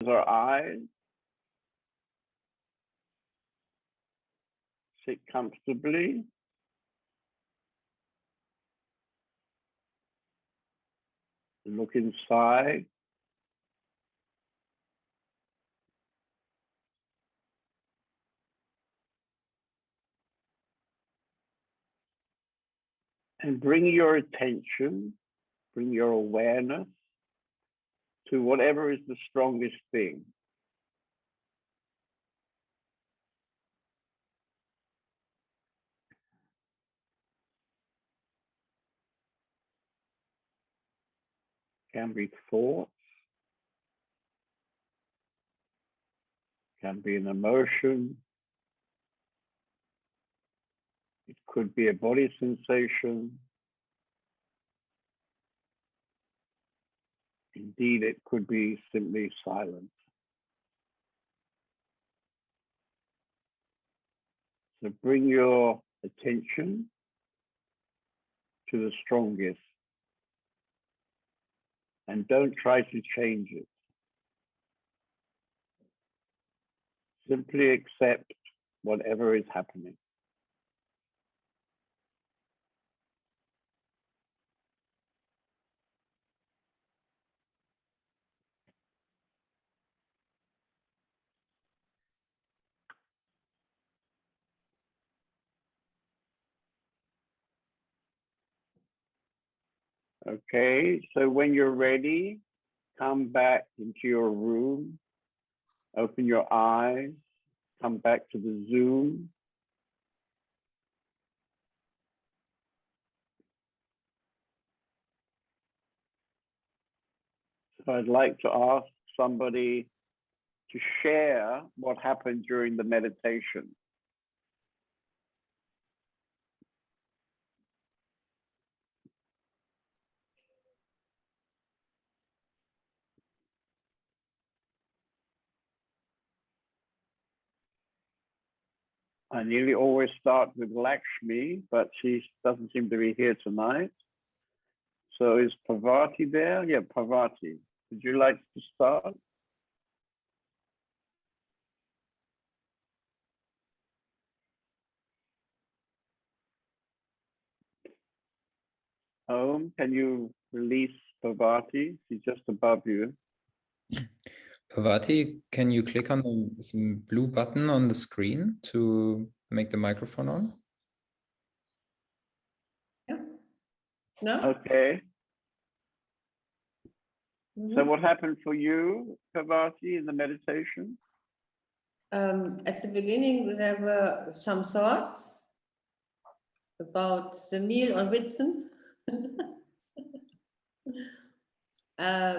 close our eyes. Sit comfortably. Look inside. And bring your attention, bring your awareness to whatever is the strongest thing. Can be thoughts, can be an emotion, it could be a body sensation. Indeed, it could be simply silence. So bring your attention to the strongest and don't try to change it. Simply accept whatever is happening. Okay, so when you're ready, come back into your room, open your eyes, come back to the Zoom. So I'd like to ask somebody to share what happened during the meditation. I nearly always start with Lakshmi, but she doesn't seem to be here tonight. So is Parvati there? Yeah, Parvati. Would you like to start? Om, can you release Parvati? She's just above you. Parvati, can you click on the blue button on the screen to make the microphone on? Yeah. No? Okay. So what happened for you, Parvati, in the meditation? At the beginning, there were some thoughts about the meal on Whitsun.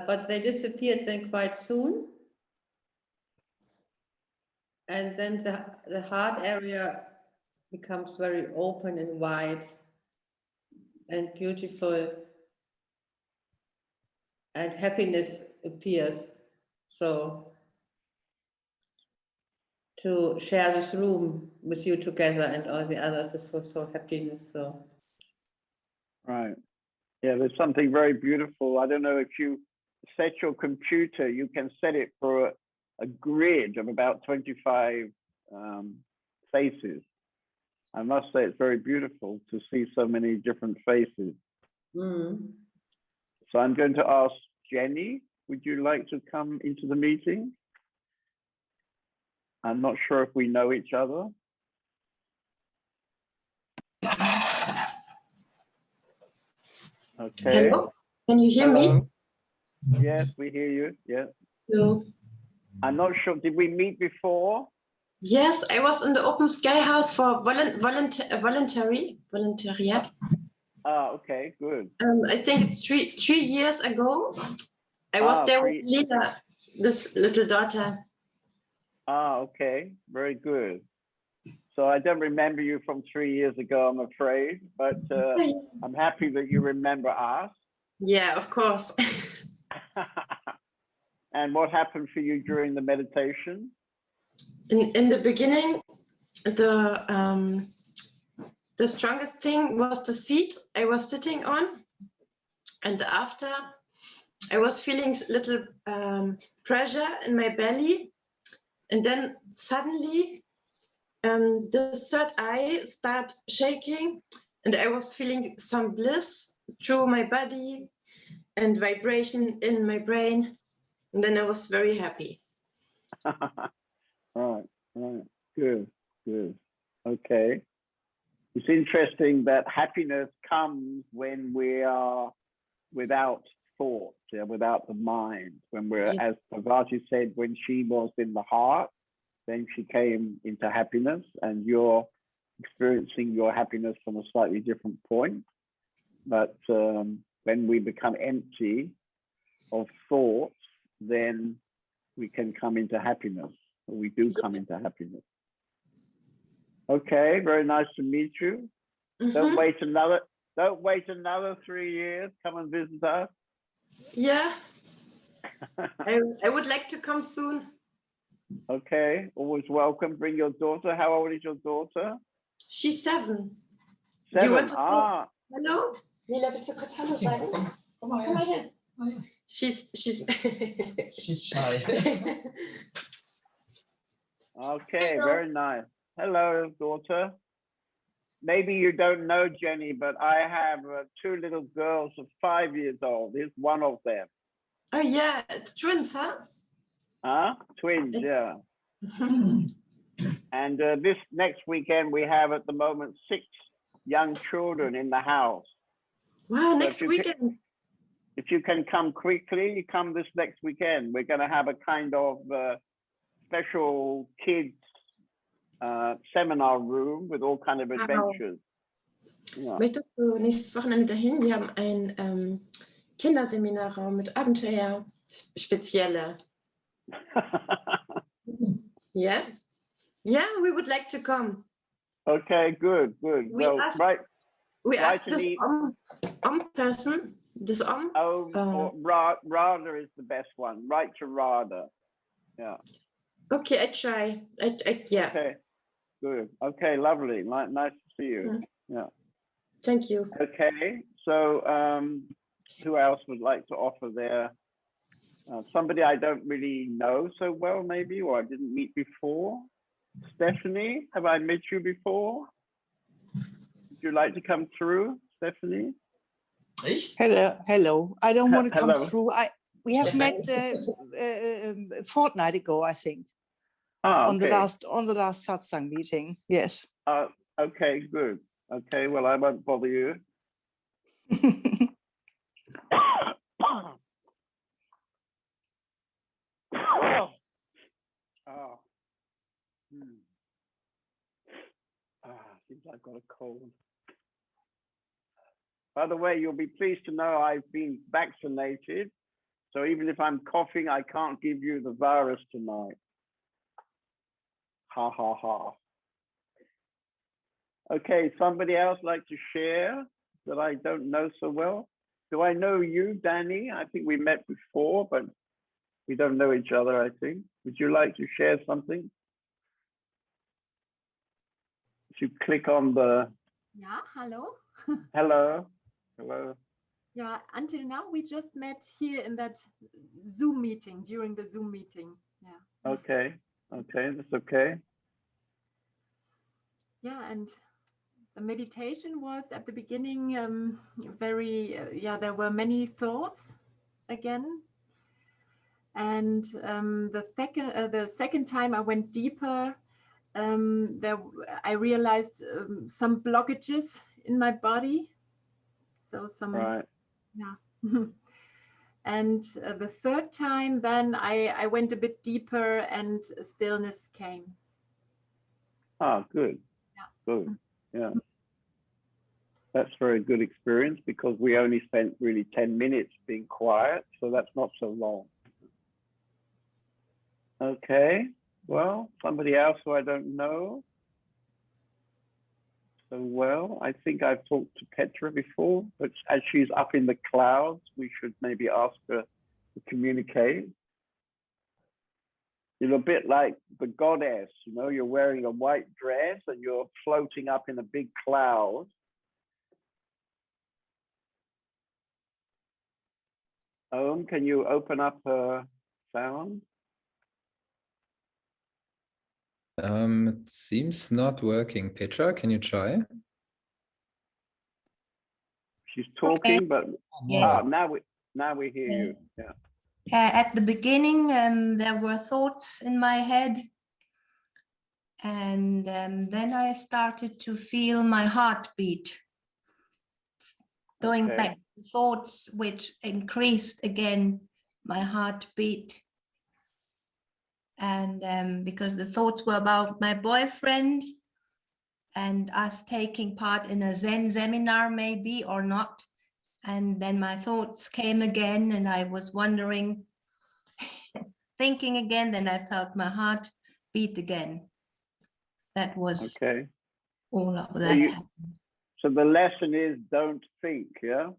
But they disappeared then quite soon. And then the heart area becomes very open and wide and beautiful, and happiness appears. So to share this room with you together and all the others, this was so happiness. So Right. Yeah, there's something very beautiful. I don't know if you set your computer, you can set it for a grid of about 25 faces. I must say it's very beautiful to see so many different faces. So I'm going to ask Jenny, would you like to come into the meeting? I'm not sure if we know each other. Okay. Hello, can you hear me? Yes, we hear you. Yeah. Hello. I'm not sure. Did we meet before? Yes, I was in the Open Sky House for voluntariat. Ah, okay, good. I think it's three years ago. I was there with Lila, this little daughter. Ah, okay, very good. So I don't remember you from 3 years ago, I'm afraid, but I'm happy that you remember us. Yeah, of course. And what happened for you during the meditation? In the beginning, the strongest thing was the seat I was sitting on, and after I was feeling little pressure in my belly. And then suddenly the third eye start shaking, and I was feeling some bliss through my body and vibration in my brain. And then I was very happy. Right, good. Okay. It's interesting that happiness comes when we are without thought, without the mind. When we're, as Bhagavati said, when she was in the heart, then she came into happiness, and you're experiencing your happiness from a slightly different point. But when we become empty of thoughts, then we can come into happiness. We do come into happiness. Okay, very nice to meet you. Don't wait another 3 years. Come and visit us. Yeah. I would like to come soon. Okay, always welcome. Bring your daughter. How old is your daughter? She's 7. 7. You want to Ah. Hello? Lila, willst du kurz Hallo sagen? Komm mal her. She's She's shy. Okay, Hello. very nice. Hello, daughter. Maybe you don't know Jenny, but I have 2 little girls of 5 years old. Here's one of them. Oh yeah, it's twins, huh? Huh? Twins, yeah. And this next weekend, we have at the moment 6 young children in the house. Wow, So next weekend. if you can come quickly, you come this next weekend. We're going to have a kind of special kids seminar room with all kind of adventures. Ja. Möchtest du nächstes Wochenende dahin? Wir haben ein Kinderseminarraum mit Abenteuer spezielle. Yeah? Yeah, we would like to come. Okay, good. We asked this person, this Radha is the best one. Write to Radha. Yeah. Okay, I try. Yeah. Okay, good. Okay, lovely. Nice to see you. Yeah. Thank you. Okay, so who else would like to offer their somebody I don't really know so well, maybe, or I didn't meet before? Stephanie, have I met you before? Would you like to come through, Stephanie? Hello. I don't want to come Hello. through. We have met a fortnight ago, I think. Okay. On the last satsang meeting. Yes. Okay, good. Okay, well, I won't bother you. Seems I've got a cold. By the way, you'll be pleased to know I've been vaccinated. So even if I'm coughing, I can't give you the virus tonight. Ha, ha, ha. Okay, somebody else like to share that I don't know so well? Do I know you, Danny? I think we met before, but we don't know each other, I think. Would you like to share something? If you click on the... Yeah, hello. Hello. Yeah, until now we just met here in that Zoom meeting, during the Zoom meeting. Yeah. Okay, that's okay. Yeah, and the meditation was at the beginning very, there were many thoughts again. And the second time I went deeper, I realized some blockages in my body. So some, right. Yeah. And the third time, then I went a bit deeper and stillness came. Ah, good. Yeah. Good. Yeah. That's very good experience because we only spent really 10 minutes being quiet, so that's not so long. Okay, well, somebody else who I don't know so well. I think I've talked to Petra before, but as she's up in the clouds, we should maybe ask her to communicate. You're a bit like the goddess, you know, you're wearing a white dress and you're floating up in a big cloud. Can you open up her sound? It seems not working. Petra, can you try? She's talking, but Yeah. now we hear you. Yeah. At the beginning, there were thoughts in my head. And then I started to feel my heartbeat going Okay. back to thoughts, which increased again my heartbeat. And because the thoughts were about my boyfriend and us taking part in a Zen seminar, maybe or not. And then my thoughts came again, and I was wondering, thinking again, then I felt my heart beat again. That was Okay. all of So, that. so the lesson is don't think, yeah?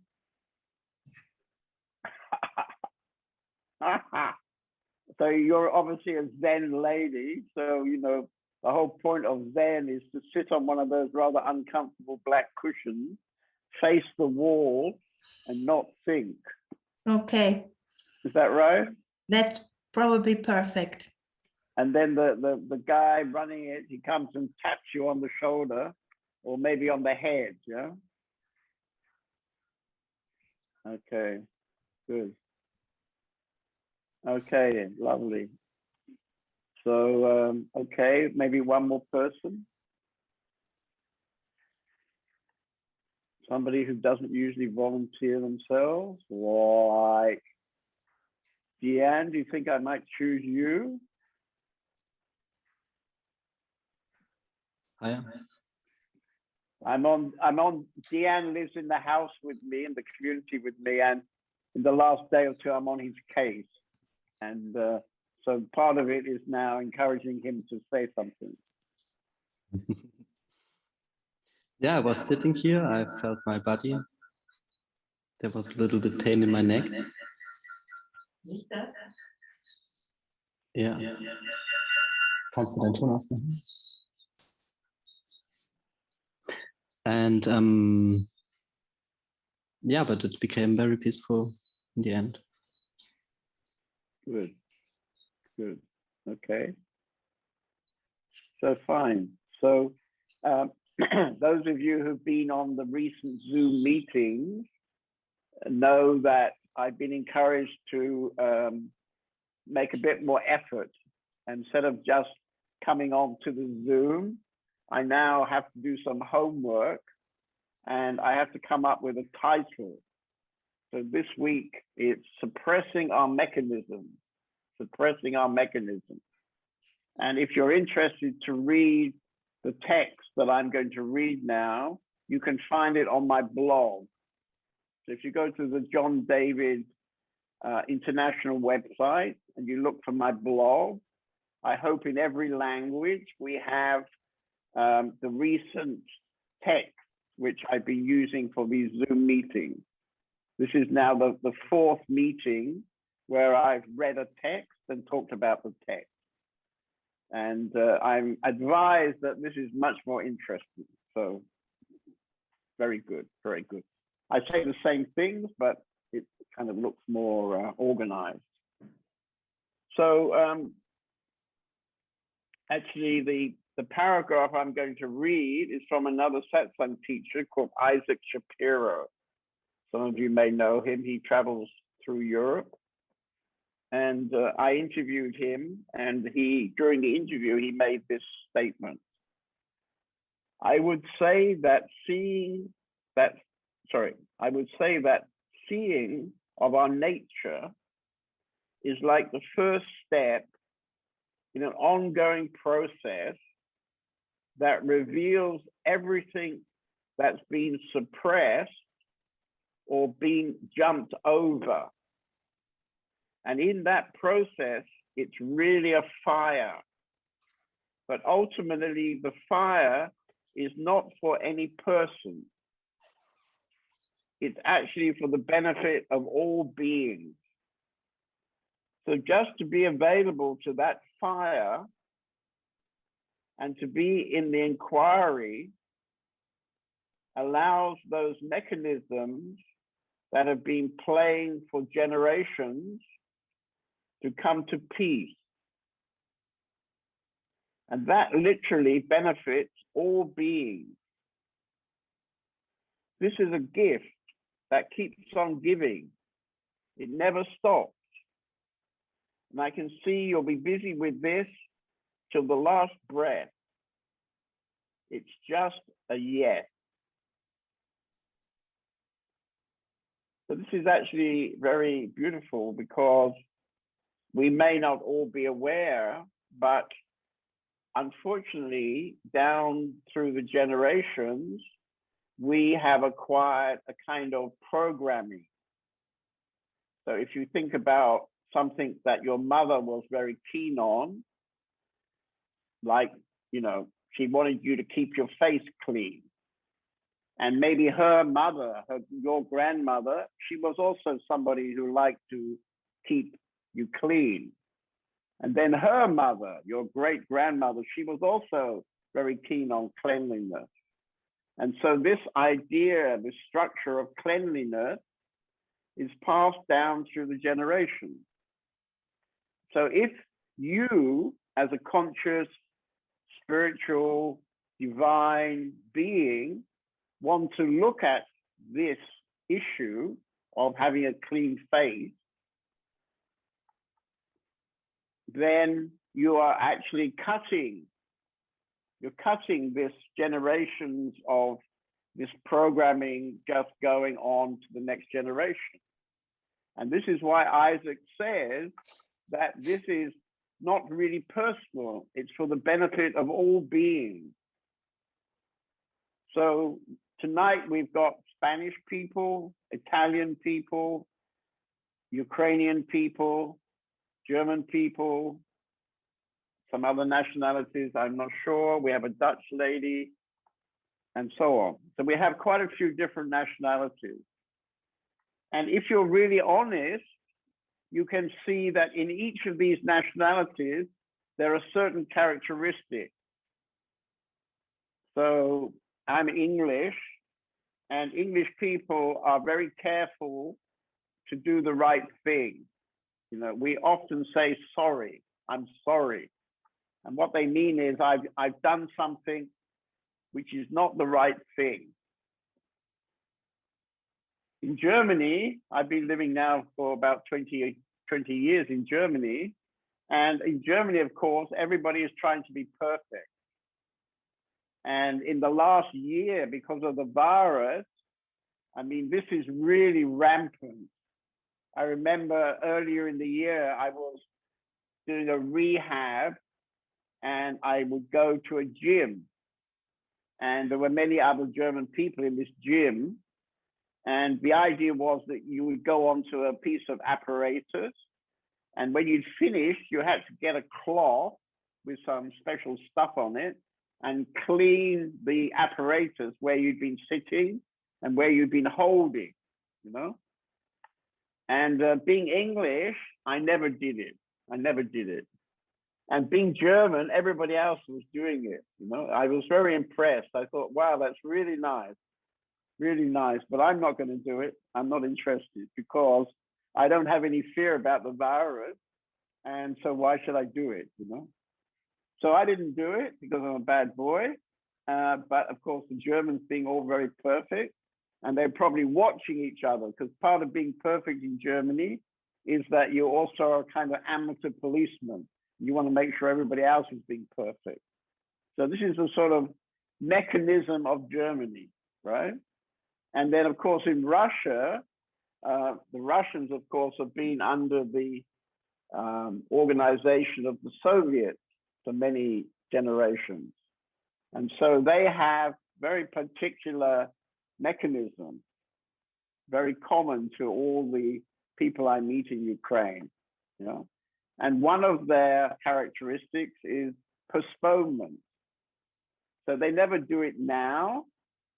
So you're obviously a Zen lady. So, you know, the whole point of Zen is to sit on one of those rather uncomfortable black cushions, face the wall, and not think. Okay, Is that right? that's probably perfect. And then the guy running it, he comes and taps you on the shoulder or maybe on the head, yeah? Okay, good. Okay, lovely. So, okay, maybe one more person. Somebody who doesn't usually volunteer themselves, like Deanne, do you think I might choose you? I am. I'm on, Deanne lives in the house with me, in the community with me, and in the last day or two, I'm on his case. And so part of it is now encouraging him to say something. Yeah, I was sitting here. I felt my body. There was a little bit pain in my neck. Ja. Kannst du deinen Ton ausmachen? And yeah, but it became very peaceful in the end. Good, good, okay. So fine. So those of you who've been on the recent Zoom meetings know that I've been encouraged to make a bit more effort. Instead of just coming on to the Zoom, I now have to do some homework and I have to come up with a title. So this week it's Suppressing Our Mechanism, Suppressing Our Mechanism. And if you're interested to read the text that I'm going to read now, you can find it on my blog. So if you go to the John David International website and you look for my blog, I hope in every language we have the recent text which I've been using for these Zoom meetings. This is now the fourth meeting where I've read a text and talked about the text. And I'm advised that this is much more interesting. So very good, very good. I say the same things, but it kind of looks more organized. So actually the paragraph I'm going to read is from another satsang teacher called Isaac Shapiro. Some of you may know him. He travels through Europe. And I interviewed him, and during the interview, he made this statement. I would say that seeing of our nature is like the first step in an ongoing process that reveals everything that's been suppressed or been jumped over. And in that process, it's really a fire. But ultimately, the fire is not for any person. It's actually for the benefit of all beings. So just to be available to that fire and to be in the inquiry allows those mechanisms that have been playing for generations to come to peace. And that literally benefits all beings. This is a gift that keeps on giving. It never stops. And I can see you'll be busy with this till the last breath. It's just a yes. So this is actually very beautiful because we may not all be aware, but unfortunately, down through the generations, we have acquired a kind of programming. So if you think about something that your mother was very keen on, like, you know, she wanted you to keep your face clean. And maybe her mother, your grandmother, she was also somebody who liked to keep you clean. And then her mother, your great grandmother, she was also very keen on cleanliness. And so this idea, this structure of cleanliness is passed down through the generations. So if you, as a conscious, spiritual, divine being, want to look at this issue of having a clean face, then you are actually cutting this generations of this programming just going on to the next generation. And this is why Isaac says that this is not really personal, it's for the benefit of all beings. So tonight we've got Spanish people, Italian people, Ukrainian people, German people, some other nationalities, I'm not sure. We have a Dutch lady, and so on. So we have quite a few different nationalities. And if you're really honest, you can see that in each of these nationalities, there are certain characteristics. So I'm English, and English people are very careful to do the right thing. You know, we often say sorry, I'm sorry. And what they mean is I've done something which is not the right thing. In Germany, I've been living now for about 20 years in Germany. And in Germany, of course, everybody is trying to be perfect. And in the last year, because of the virus, I mean, this is really rampant. I remember earlier in the year, I was doing a rehab and I would go to a gym. And there were many other German people in this gym. And the idea was that you would go onto a piece of apparatus. And when you'd finished, you had to get a cloth with some special stuff on it and clean the apparatus where you'd been sitting and where you'd been holding, you know? And being English, I never did it. I never did it. And being German, everybody else was doing it, you know? I was very impressed. I thought, wow, that's really nice. Really nice, but I'm not going to do it. I'm not interested because I don't have any fear about the virus. And so why should I do it, you know? So I didn't do it because I'm a bad boy. But of course, the Germans being all very perfect, and they're probably watching each other because part of being perfect in Germany is that you also are kind of amateur policeman. You want to make sure everybody else is being perfect. So this is the sort of mechanism of Germany, right? And then, of course, in Russia, the Russians, of course, have been under the organization of the Soviets for many generations. And so they have very particular mechanisms, very common to all the people I meet in Ukraine, you know. And one of their characteristics is postponement. So they never do it now.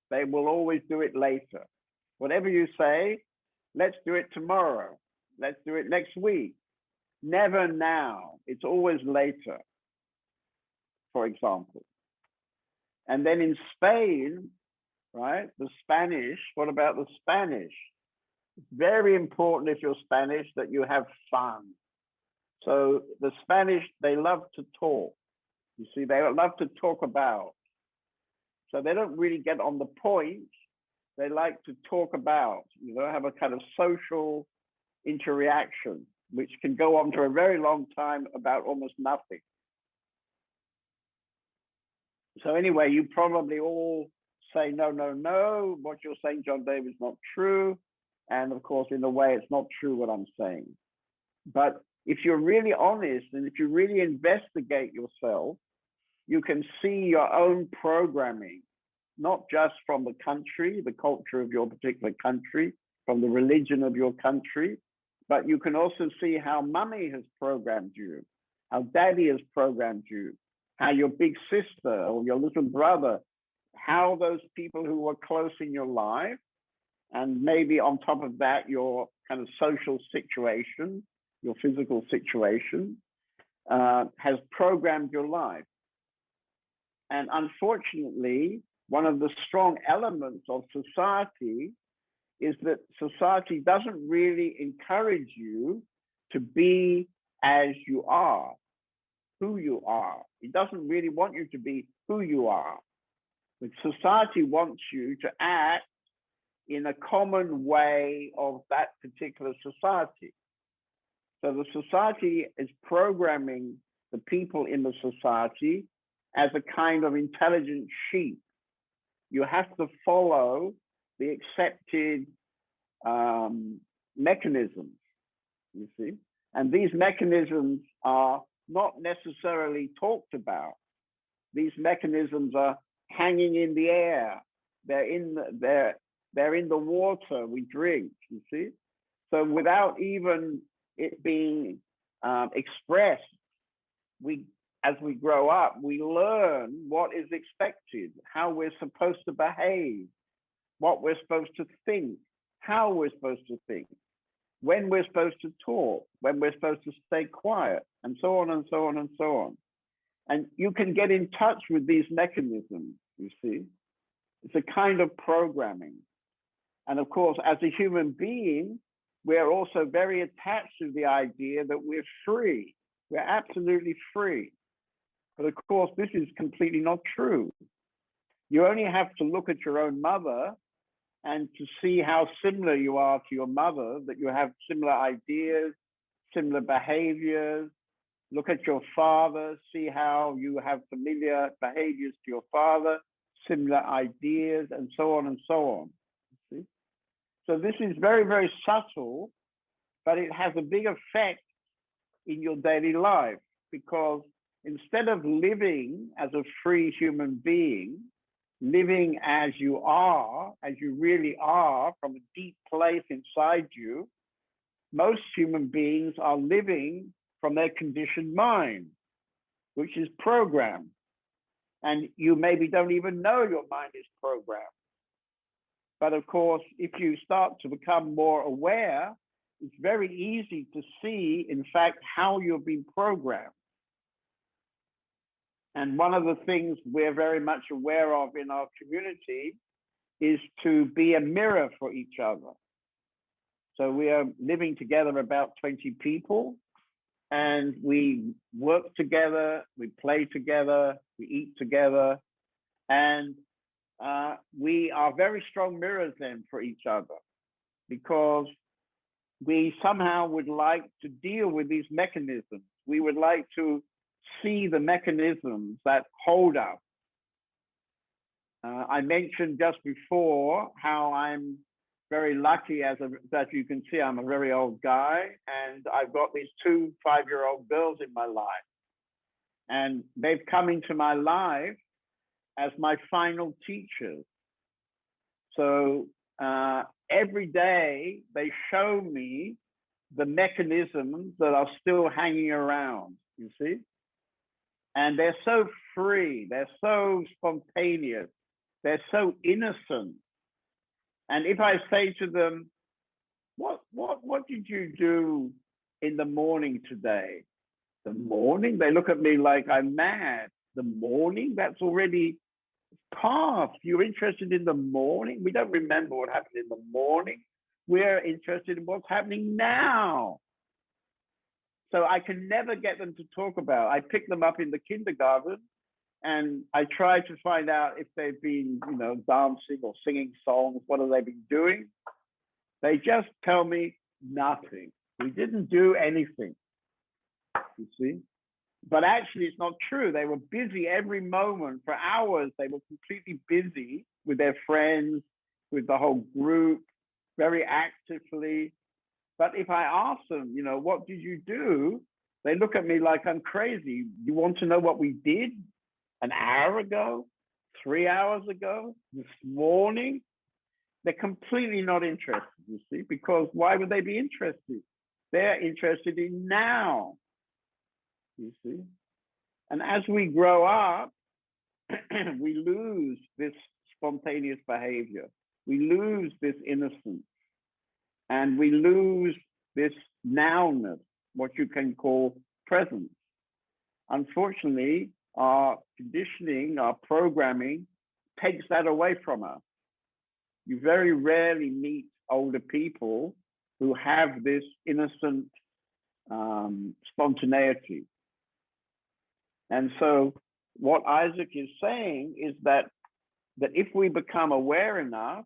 They will always do it later. Whatever you say, let's do it tomorrow. Let's do it next week. Never now. It's always later, for example. And then in Spain, right, the Spanish, what about the Spanish? It's very important if you're Spanish that you have fun. So the Spanish, they love to talk. You see, they love to talk about. So they don't really get on the point. They like to talk about, you know, have a kind of social interaction, which can go on for a very long time about almost nothing. So anyway, you probably all say, no, no, no, what you're saying, John David, is not true. And of course, in a way, it's not true what I'm saying. But if you're really honest and if you really investigate yourself, you can see your own programming, not just from the country, the culture of your particular country, from the religion of your country, but you can also see how mummy has programmed you, how daddy has programmed you, how your big sister or your little brother, how those people who were close in your life, and maybe on top of that, your kind of social situation, your physical situation, has programmed your life. And unfortunately, one of the strong elements of society is that society doesn't really encourage you to be as you are, who you are. It doesn't really want you to be who you are. But society wants you to act in a common way of that particular society. So the society is programming the people in the society as a kind of intelligent sheep. You have to follow the accepted mechanisms, you see. And these mechanisms are not necessarily talked about. These mechanisms are hanging in the air. They're in the water we drink, you see. So without even it being expressed, as we grow up, we learn what is expected, how we're supposed to behave, what we're supposed to think, how we're supposed to think, when we're supposed to talk, when we're supposed to stay quiet, and so on and so on and so on. And you can get in touch with these mechanisms, you see. It's a kind of programming. And of course, as a human being, we're also very attached to the idea that we're free. We're absolutely free. But of course, this is completely not true. You only have to look at your own mother and to see how similar you are to your mother, that you have similar ideas, similar behaviors. Look at your father, see how you have familiar behaviors to your father, similar ideas, and so on and so on. See? So this is very, very subtle, but it has a big effect in your daily life, because instead of living as a free human being, living as you really are from a deep place inside you, most human beings are living from their conditioned mind, which is programmed. And you maybe don't even know your mind is programmed. But of course, if you start to become more aware, it's very easy to see, in fact, how you've been programmed. And one of the things we're very much aware of in our community is to be a mirror for each other. So we are living together, about 20 people, and we work together, we play together, we eat together, and we are very strong mirrors then for each other, because we somehow would like to deal with these mechanisms. We would like to see the mechanisms that hold us. I mentioned just before how I'm very lucky, as you can see, I'm a very old guy, and I've got these 2 5-year-old girls in my life. And they've come into my life as my final teachers. So every day they show me the mechanisms that are still hanging around, you see? And they're so free, they're so spontaneous, they're so innocent. And if I say to them, what did you do in the morning today? The morning? They look at me like I'm mad. The morning? That's already past. You're interested in the morning? We don't remember what happened in the morning. We're interested in what's happening now. So I can never get them to talk about. I pick them up in the kindergarten and I try to find out if they've been, dancing or singing songs. What have they been doing? They just tell me nothing. We didn't do anything, you see? But actually, it's not true. They were busy every moment for hours. They were completely busy with their friends, with the whole group, very actively. But if I ask them, what did you do? They look at me like I'm crazy. You want to know what we did an hour ago, 3 hours ago, this morning? They're completely not interested, you see, because why would they be interested? They're interested in now, you see. And as we grow up, we lose this spontaneous behavior. We lose this innocence. And we lose this nowness, what you can call presence. Unfortunately, our conditioning, our programming takes that away from us. You very rarely meet older people who have this innocent spontaneity. And so what Isaac is saying is that if we become aware enough,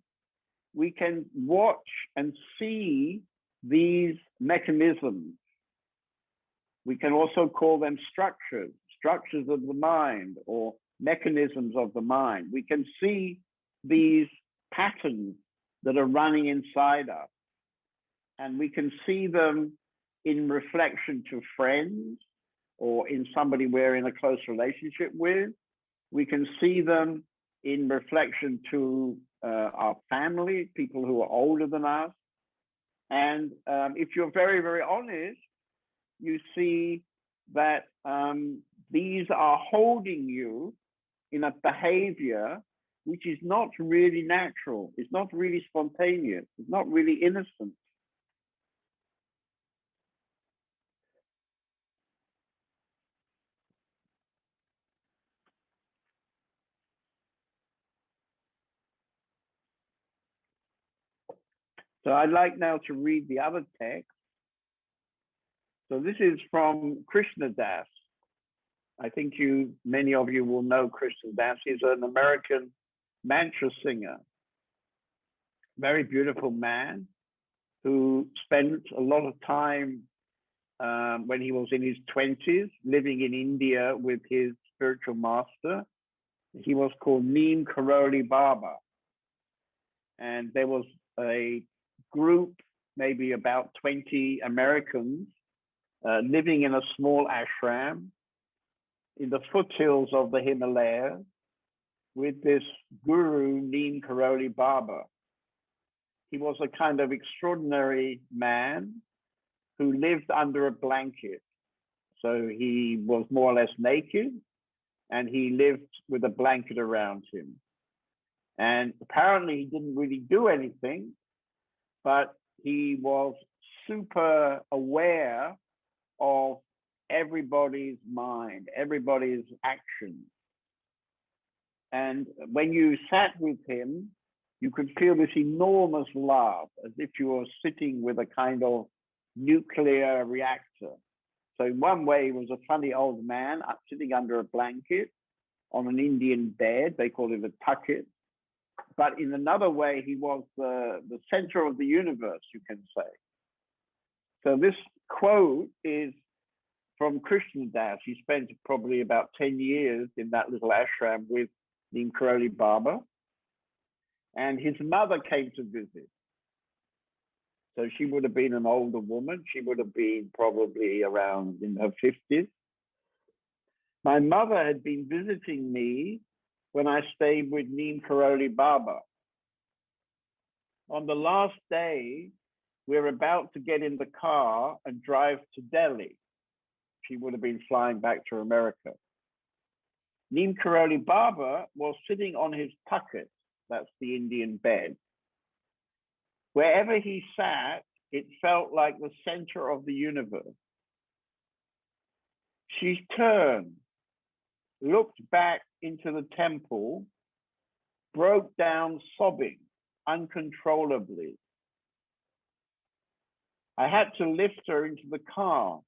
we can watch and see these mechanisms. We can also call them structures of the mind or mechanisms of the mind. We can see these patterns that are running inside us. And we can see them in reflection to friends or in somebody we're in a close relationship with. We can see them in reflection to our family, people who are older than us. And if you're very, very honest, you see that these are holding you in a behavior which is not really natural. It's not really spontaneous. It's not really innocent. So I'd like now to read the other text. So this is from Krishna Das. I think many of you will know Krishna Das. He's an American mantra singer, very beautiful man who spent a lot of time when he was in his 20s living in India with his spiritual master. He was called Neem Karoli Baba. And there was a group, maybe about 20 Americans, living in a small ashram in the foothills of the Himalayas with this guru, Neem Karoli Baba. He was a kind of extraordinary man who lived under a blanket. So he was more or less naked and he lived with a blanket around him. And apparently he didn't really do anything, but he was super aware of everybody's mind, everybody's actions. And when you sat with him, you could feel this enormous love, as if you were sitting with a kind of nuclear reactor. So in one way, he was a funny old man sitting under a blanket on an Indian bed. They call it a tucket. But in another way, he was the center of the universe, you can say. So this quote is from Krishna Das. He spent probably about 10 years in that little ashram with Neem Karoli Baba. And his mother came to visit. So she would have been an older woman. She would have been probably around in her 50s. My mother had been visiting me when I stayed with Neem Karoli Baba. On the last day, we're about to get in the car and drive to Delhi. She would have been flying back to America. Neem Karoli Baba was sitting on his tucket, that's the Indian bed. Wherever he sat, it felt like the center of the universe. She turned, looked back into the temple, broke down sobbing uncontrollably. I had to lift her into the car.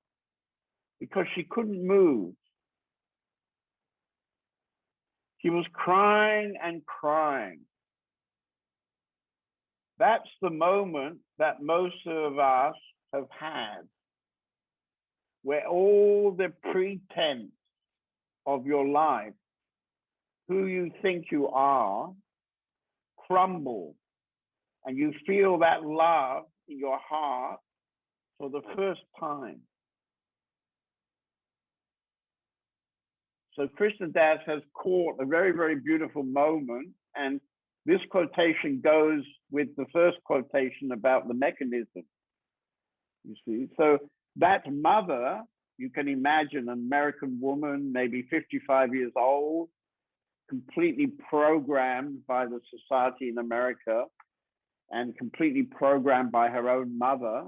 because she couldn't move. She was crying and crying. That's the moment that most of us have had, where all the pretense of your life, who you think you are, crumble, and you feel that love in your heart for the first time. So Krishna Das has caught a very, very beautiful moment, and this quotation goes with the first quotation about the mechanism, you see. So that mother, you can imagine an American woman, maybe 55 years old, completely programmed by the society in America and completely programmed by her own mother,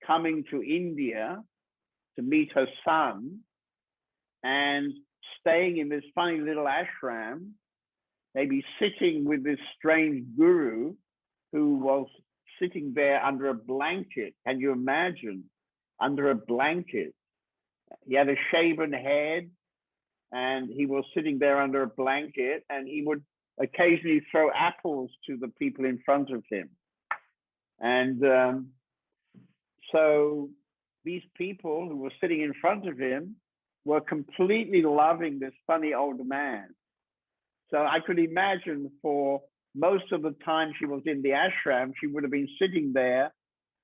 coming to India to meet her son and staying in this funny little ashram, maybe sitting with this strange guru who was sitting there under a blanket. Can you imagine? Under a blanket. He had a shaven head and he was sitting there under a blanket, and he would occasionally throw apples to the people in front of him. And so these people who were sitting in front of him were completely loving this funny old man. So I could imagine for most of the time she was in the ashram, she would have been sitting there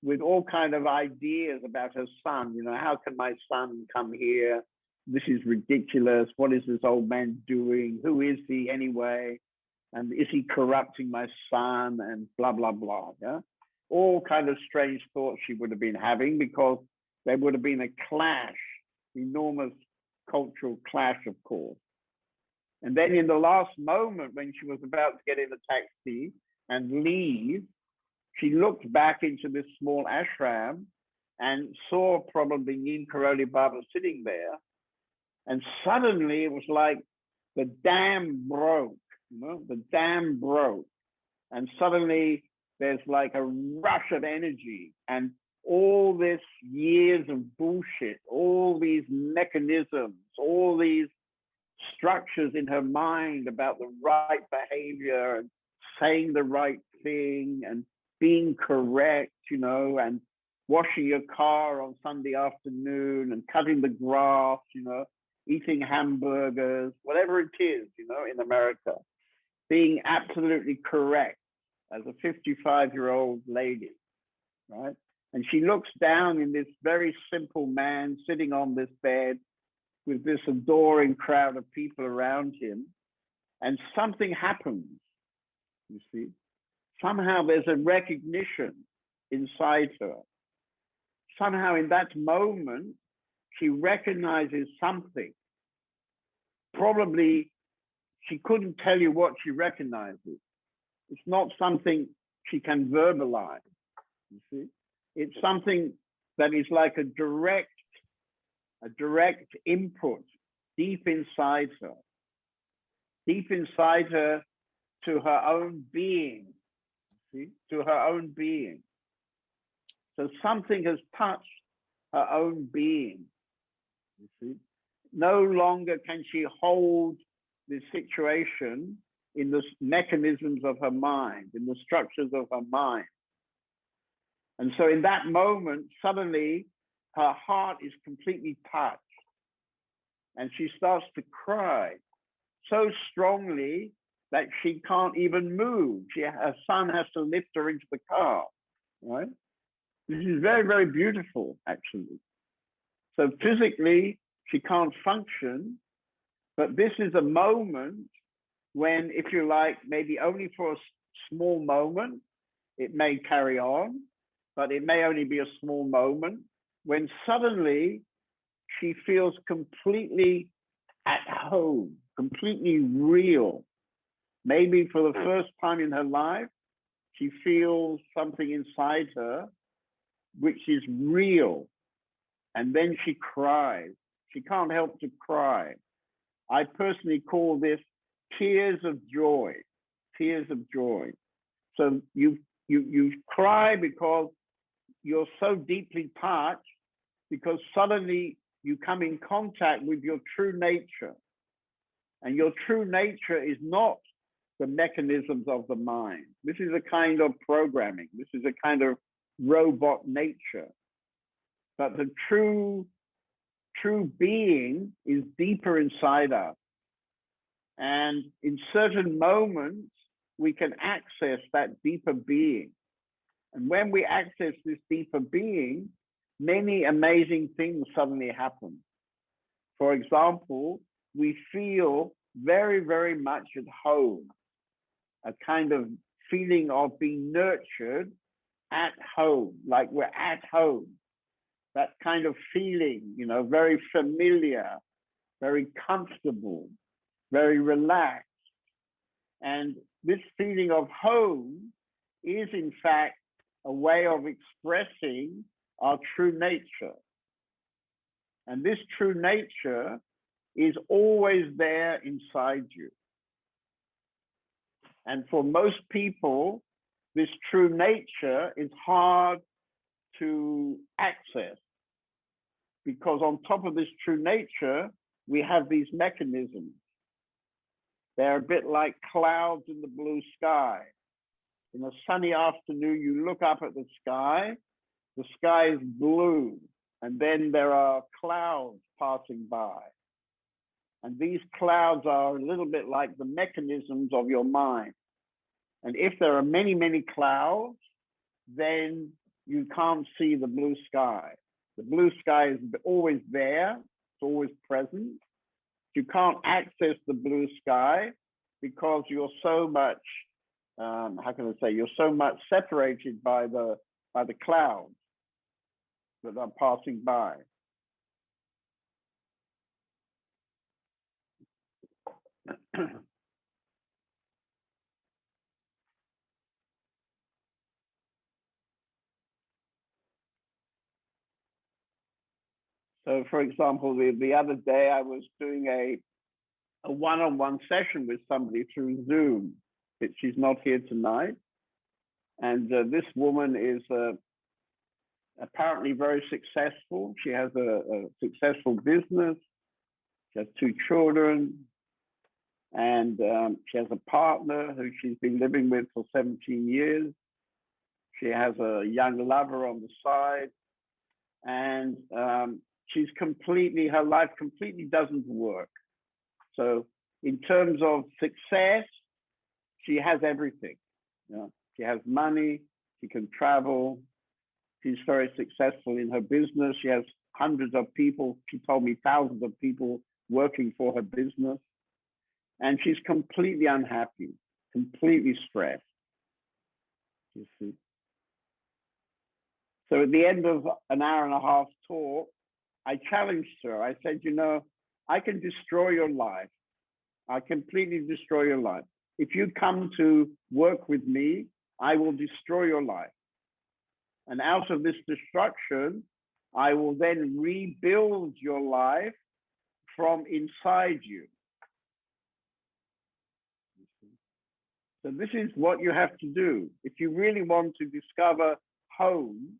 with all kind of ideas about her son. You know, how can my son come here? This is ridiculous. What is this old man doing? Who is he anyway? And is he corrupting my son? And blah, blah, blah. Yeah. All kind of strange thoughts she would have been having, because there would have been a clash, enormous cultural clash, of course. And then in the last moment, when she was about to get in a taxi and leave, she looked back into this small ashram and saw probably Neem Karoli Baba sitting there. And suddenly it was like the dam broke, you know, the dam broke. And suddenly there's like a rush of energy, and all this years of bullshit, all these mechanisms, all these structures in her mind about the right behavior and saying the right thing and being correct, you know, and washing your car on Sunday afternoon and cutting the grass, you know, eating hamburgers, whatever it is, you know, in America, being absolutely correct as a 55-year-old lady, right? And she looks down in this very simple man sitting on this bed with this adoring crowd of people around him, and something happens, you see. Somehow there's a recognition inside her. Somehow in that moment, she recognizes something. Probably she couldn't tell you what she recognizes. It's not something she can verbalize, you see. It's something that is like a direct input deep inside her to her own being, see, to her own being. So something has touched her own being, you see. No longer can she hold this situation in the mechanisms of her mind, in the structures of her mind. And so in that moment, suddenly her heart is completely touched, and she starts to cry so strongly that she can't even move. Her son has to lift her into the car, right? This is very, very beautiful, actually. So physically, she can't function, but this is a moment when, if you like, maybe only for a small moment, it may carry on, but it may only be a small moment, when suddenly she feels completely at home, completely real. Maybe for the first time in her life, she feels something inside her which is real. And then she cries. She can't help to cry. I personally call this tears of joy, tears of joy. So you cry because you're so deeply touched, because suddenly you come in contact with your true nature. And your true nature is not the mechanisms of the mind. This is a kind of programming. This is a kind of robot nature. But the true being is deeper inside us. And in certain moments, we can access that deeper being. And when we access this deeper being, many amazing things suddenly happen. For example, we feel very, very much at home, a kind of feeling of being nurtured at home, like we're at home. That kind of feeling, you know, very familiar, very comfortable, very relaxed. And this feeling of home is in fact a way of expressing our true nature. And this true nature is always there inside you. And for most people, this true nature is hard to access, because on top of this true nature, we have these mechanisms. They're a bit like clouds in the blue sky. In a sunny afternoon, you look up at the sky is blue, and then there are clouds passing by. And these clouds are a little bit like the mechanisms of your mind. And if there are many, many clouds, then you can't see the blue sky. The blue sky is always there, it's always present. You can't access the blue sky because you're so much, how can I say, you're so much separated by the clouds that are passing by. So for example, the other day I was doing a one-on-one session with somebody through Zoom, but she's not here tonight. And this woman is apparently very successful. She has a successful business. She has 2 children. And she has a partner who she's been living with for 17 years. She has a young lover on the side. And she's completely, her life completely doesn't work. So in terms of success, she has everything. You know, she has money, she can travel, she's very successful in her business. She has hundreds of people, she told me thousands of people working for her business. And she's completely unhappy, completely stressed, you see. So at the end of an hour and a half talk, I challenged her. I said, you know, I can destroy your life. I completely destroy your life. If you come to work with me, I will destroy your life. And out of this destruction, I will then rebuild your life from inside you. So this is what you have to do. If you really want to discover home,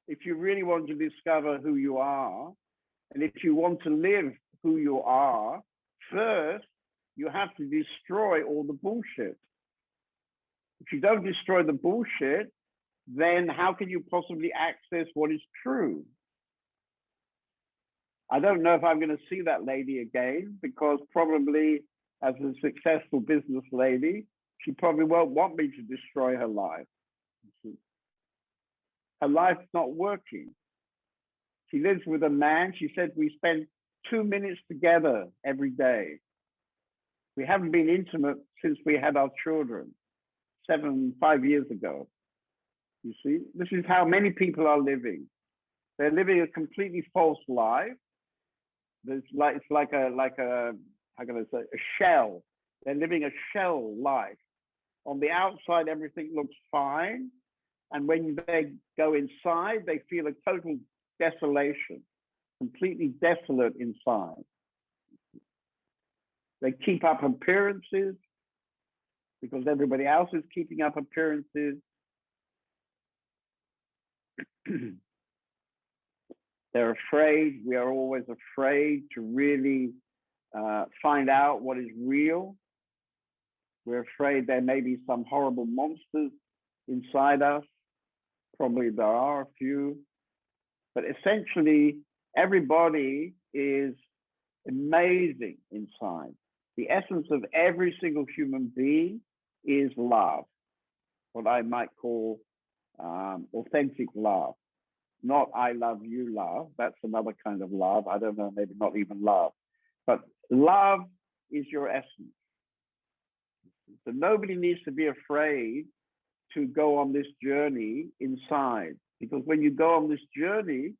if you really want to discover who you are, and if you want to live who you are, first, you have to destroy all the bullshit. If you don't destroy the bullshit, then how can you possibly access what is true? I don't know if I'm going to see that lady again, because probably as a successful business lady, she probably won't want me to destroy her life. Her life's not working. She lives with a man. She said we spend 2 minutes together every day. We haven't been intimate since we had our children 5 years ago. You see, this is how many people are living. They're living a completely false life. It's like a how can I say, a shell. They're living a shell life. On the outside, everything looks fine. And when they go inside, they feel a total desolation, completely desolate inside. They keep up appearances because everybody else is keeping up appearances. They're afraid. We are always afraid to really find out what is real. We're afraid there may be some horrible monsters inside us. Probably there are a few. But essentially, everybody is amazing inside. The essence of every single human being is love, what I might call authentic love. Not I love you love. That's another kind of love. I don't know, maybe not even love. But love is your essence. So nobody needs to be afraid to go on this journey inside. Because when you go on this journey,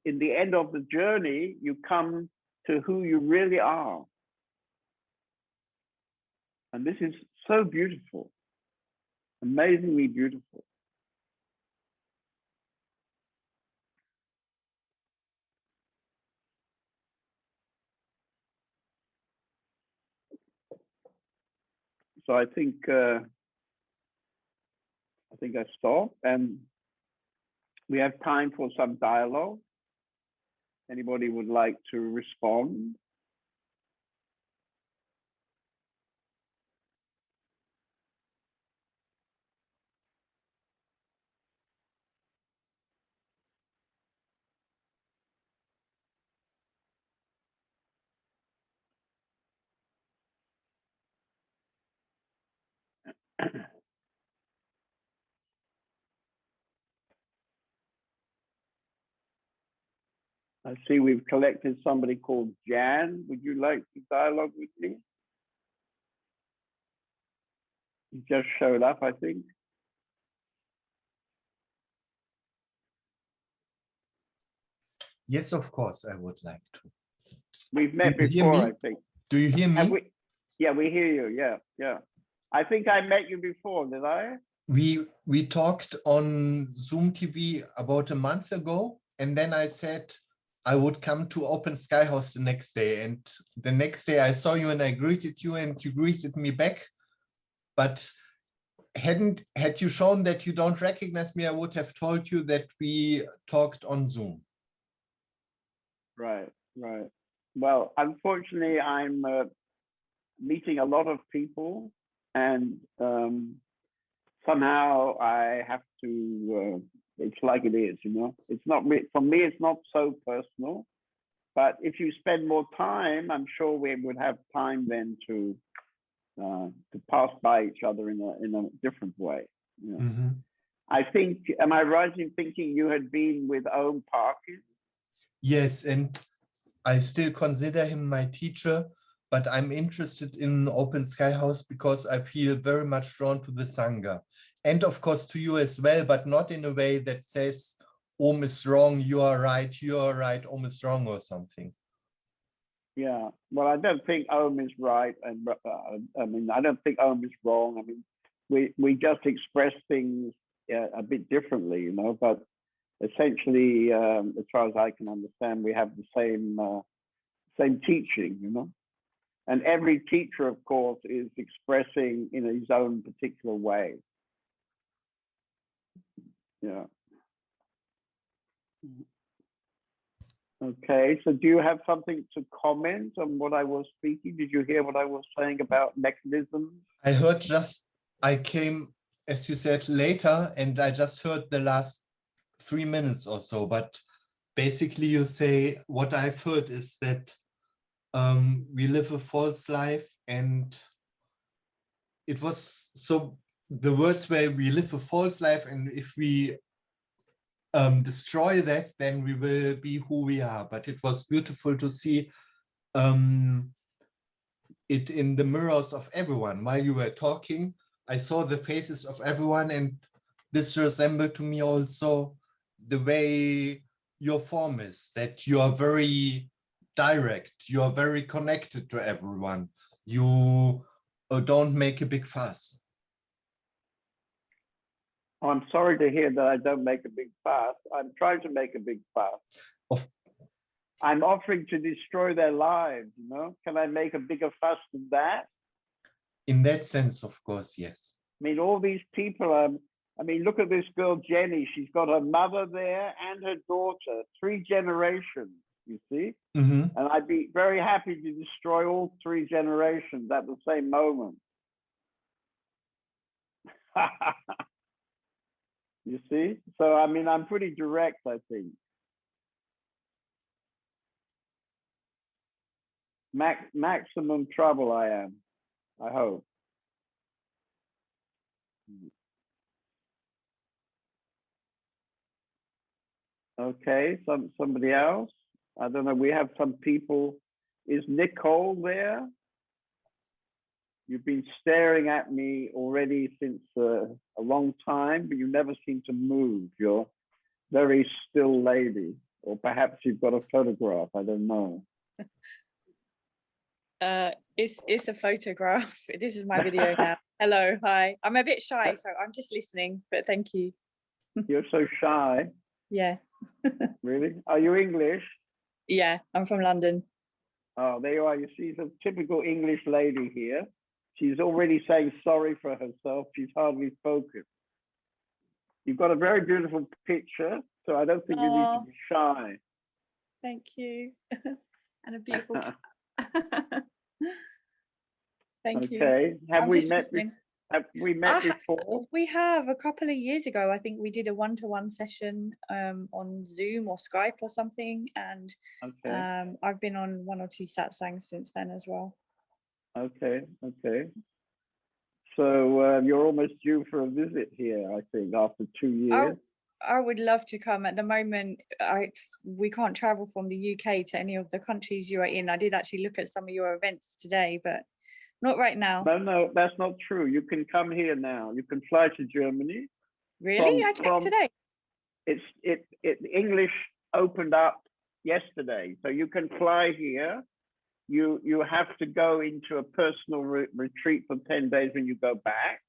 in the end of the journey, you come to who you really are. And this is so beautiful, amazingly beautiful. So I think I stop, and we have time for some dialogue. Anybody would like to respond? I see we've collected somebody called Jan. Would you like to dialogue with me? He just showed up, I think. Yes, of course, I would like to. We've met Do you hear before, me? I think. Do you hear Have me? we? Yeah, we hear you. Yeah, yeah. I think I met you before, did I? We talked on Zoom TV about a month ago, and then I said I would come to Open Sky House the next day. And the next day I saw you and I greeted you and you greeted me back. But had you shown that you don't recognize me, I would have told you that we talked on Zoom. Right, right. Well, unfortunately, I'm meeting a lot of people, and somehow I have to. It's like it is, you know. It's not for me. It's not so personal. But if you spend more time, I'm sure we would have time then to pass by each other in a different way. You know? Mm-hmm. I think. Am I right in thinking you had been with Owen Parkin? Yes, and I still consider him my teacher, but I'm interested in Open Sky House because I feel very much drawn to the Sangha. And of course to you as well, but not in a way that says, Om is wrong, you are right, Om is wrong or something. Yeah, well, I don't think Om is right, and I mean, I don't think Om is wrong. I mean, we just express things a bit differently, you know, but essentially, as far as I can understand, we have the same teaching, you know. And every teacher, of course, is expressing in his own particular way. Yeah. Okay, so do you have something to comment on what I was speaking? Did you hear what I was saying about mechanisms? I heard I came, as you said, later, and I just heard the last 3 minutes or so, but basically you say, what I've heard is that we live a false life, and it was so the words were we live a false life, and if we destroy that, then we will be who we are. But it was beautiful to see it in the mirrors of everyone. While you were talking, I saw the faces of everyone, and this resembled to me also the way your form is, that you are very direct, you are very connected to everyone. You don't make a big fuss. Oh, I'm sorry to hear that I don't make a big fuss. I'm trying to make a big fuss. I'm offering to destroy their lives, you know? Can I make a bigger fuss than that? In that sense, of course, yes. I mean, all these people are I mean, look at this girl, Jenny. She's got her mother there and her daughter, 3 generations, you see? Hmm. And I'd be very happy to destroy all 3 generations at the same moment. You see? So, I mean, I'm pretty direct, I think. Maximum trouble I am, I hope. Okay, somebody else? I don't know, we have some people. Is Nicole there? You've been staring at me already since a long time, but you never seem to move. You're very still lady, or perhaps you've got a photograph, I don't know. It's a photograph. This is my video now. Hello, hi. I'm a bit shy, so I'm just listening, but thank you. You're so shy. Yeah. Really? Are you English? Yeah, I'm from London. Oh, there you are. You see, the typical English lady here. She's already saying sorry for herself. She's hardly focused. You've got a very beautiful picture, so I don't think you need to be shy. Thank you. And a beautiful Thank you. Okay. Have I'm we just met? listening. Have we met before? We have a couple of years ago. I think we did a one-to-one session on Zoom or Skype or something, and Okay. I've been on 1 or 2 satsangs since then as well. Okay. Okay. So you're almost due for a visit here, I think, after 2 years. I would love to come. At the moment, we can't travel from the UK to any of the countries you are in. I did actually look at some of your events today, but not right now. No, that's not true. You can come here now. You can fly to Germany. Really? I checked today. English opened up yesterday, so you can fly here. You have to go into a personal retreat for 10 days when you go back,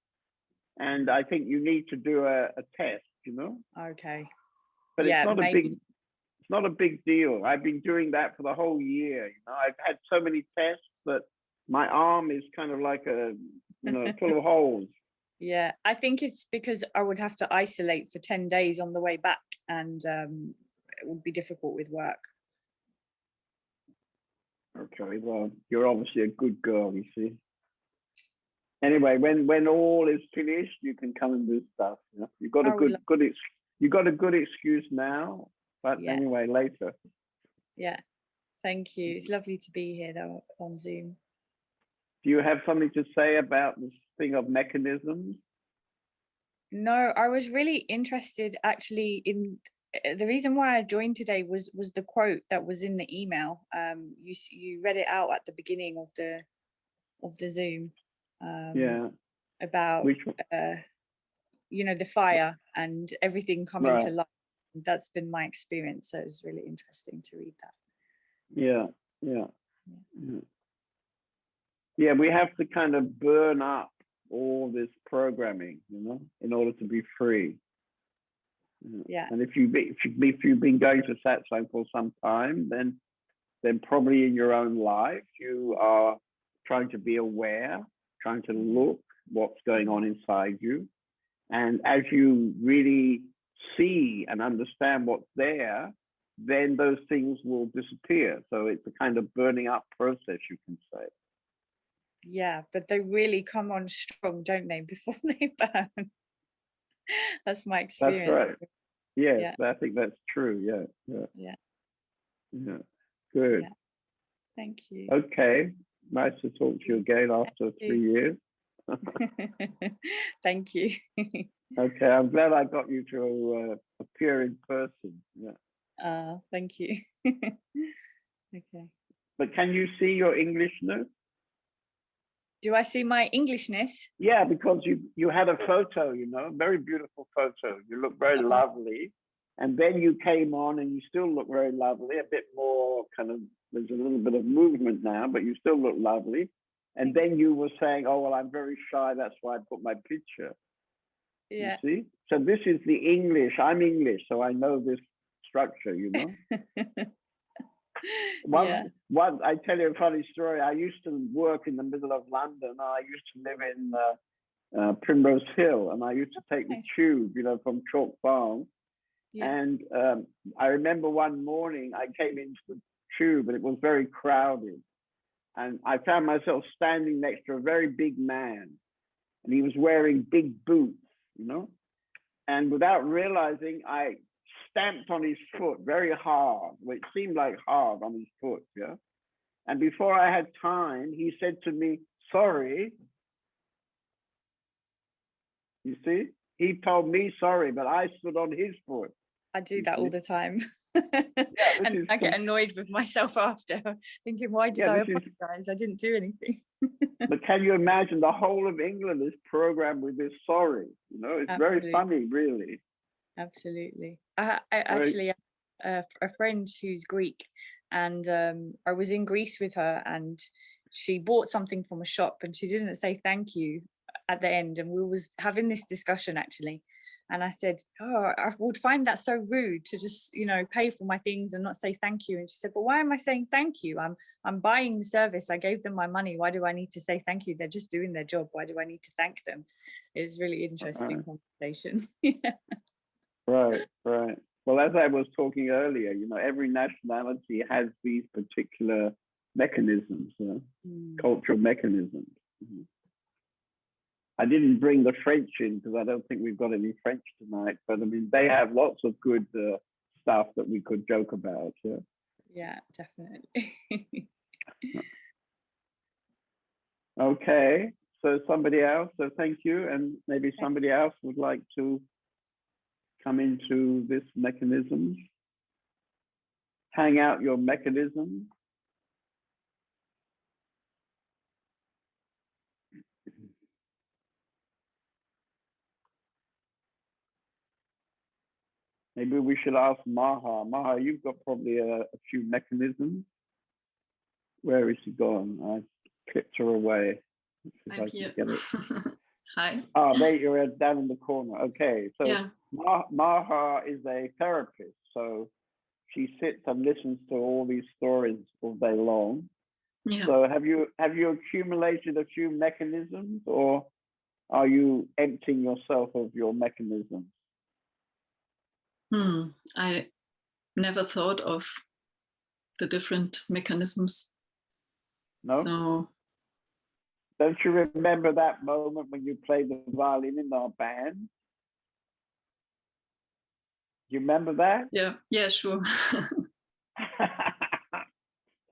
and I think you need to do a test. You know. Okay. But yeah, it's not maybe. it's not a big deal. I've been doing that for the whole year. You know, I've had so many tests that my arm is kind of like full of holes. Yeah, I think it's because I would have to isolate for 10 days on the way back, and it would be difficult with work. Okay, well, you're obviously a good girl, you see. Anyway, when all is finished, you can come and do stuff. You know? You got a good excuse now, but anyway, later. Yeah, thank you. It's lovely to be here though on Zoom. Do you have something to say about this thing of mechanisms? No, I was really interested actually in the reason why I joined today was the quote that was in the email. You read it out at the beginning of the Zoom. About the fire and everything coming to life. That's been my experience, so it's really interesting to read that. Yeah, we have to kind of burn up all this programming, in order to be free. Yeah. And if you've been going to satsang for some time, then probably in your own life you are trying to be aware, trying to look what's going on inside you. And as you really see and understand what's there, then those things will disappear. So it's a kind of burning up process, you can say. Yeah, but they really come on strong, don't they, before they burn? That's my experience. That's right. Yes, I think that's true. Yeah. Good. Yeah. Thank you. Okay. Nice to talk to you again after 3 years. Thank you. Okay, I'm glad I got you to appear in person. Yeah. Thank you. Okay. But can you see your Englishness? Do I see my Englishness? Yeah, because you had a photo, very beautiful photo. You look very lovely. And then you came on and you still look very lovely, a bit more there's a little bit of movement now, but you still look lovely. And then you were saying, oh, well, I'm very shy. That's why I put my picture. Yeah. You see? So this is the English. I'm English, so I know this structure, I tell you a funny story. I used to work in the middle of London. I used to live Primrose Hill, and I used to take the Nice. tube, you know, from Chalk Farm. Yeah. And I remember one morning I came into the tube and it was very crowded. And I found myself standing next to a very big man, and he was wearing big boots, you know. And without realizing, I stamped on his foot very hard, which seemed like hard on his foot, yeah. And before I had time, he said to me, "Sorry." You see, he told me sorry, but I stood on his foot. I do You that all see? the time. this And is I get annoyed with myself after, thinking, why did Yeah, I this is- apologize? I didn't do anything. But can you imagine the whole of England is programmed with this sorry? You know, it's very Absolutely. funny, really. Absolutely. I actually have a friend who's Greek, and I was in Greece with her, and she bought something from a shop and she didn't say thank you at the end, and we was having this discussion actually. And I said, oh, I would find that so rude to just, you know, pay for my things and not say thank you. And she said, but why am I saying thank you? I'm buying the service. I gave them my money. Why do I need to say thank you? They're just doing their job. Why do I need to thank them? It's really interesting conversation. Yeah. Right. Well, as I was talking earlier, you know, every nationality has these particular mechanisms, cultural mechanisms. Mhm. I didn't bring the French in because I don't think we've got any French tonight, but I mean, they have lots of good stuff that we could joke about. Yeah. Yeah, definitely. Okay. So somebody else. So thank you. And maybe somebody else would like to come into this mechanism. Hang out your mechanism. Maybe we should ask Maha. Maha, you've got probably a few mechanisms. Where is she gone? I clipped her away. Let's see if I'm I can here. get it. Hi. Oh, there you're down in the corner. Okay, so Yeah. Maha is a therapist. So she sits and listens to all these stories all day long. Yeah. So have you accumulated a few mechanisms, or are you emptying yourself of your mechanisms? I never thought of the different mechanisms. No? So Don't you remember that moment when you played the violin in our band? Do you remember that? yeah, sure.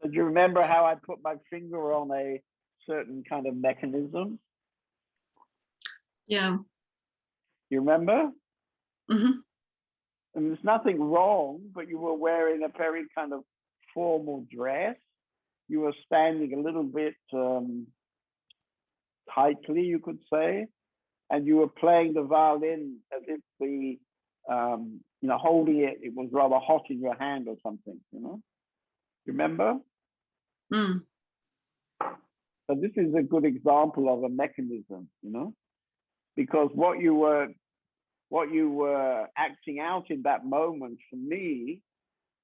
Do you remember how I put my finger on a certain kind of mechanism? Yeah. You remember? Mm-hmm. And there's nothing wrong, but you were wearing a very kind of formal dress. You were standing a little bit tightly, you could say, and you were playing the violin as if the, you know, holding it, it was rather hot in your hand or something, you know? You remember? Mm. So this is a good example of a mechanism, you know, because what you were acting out in that moment for me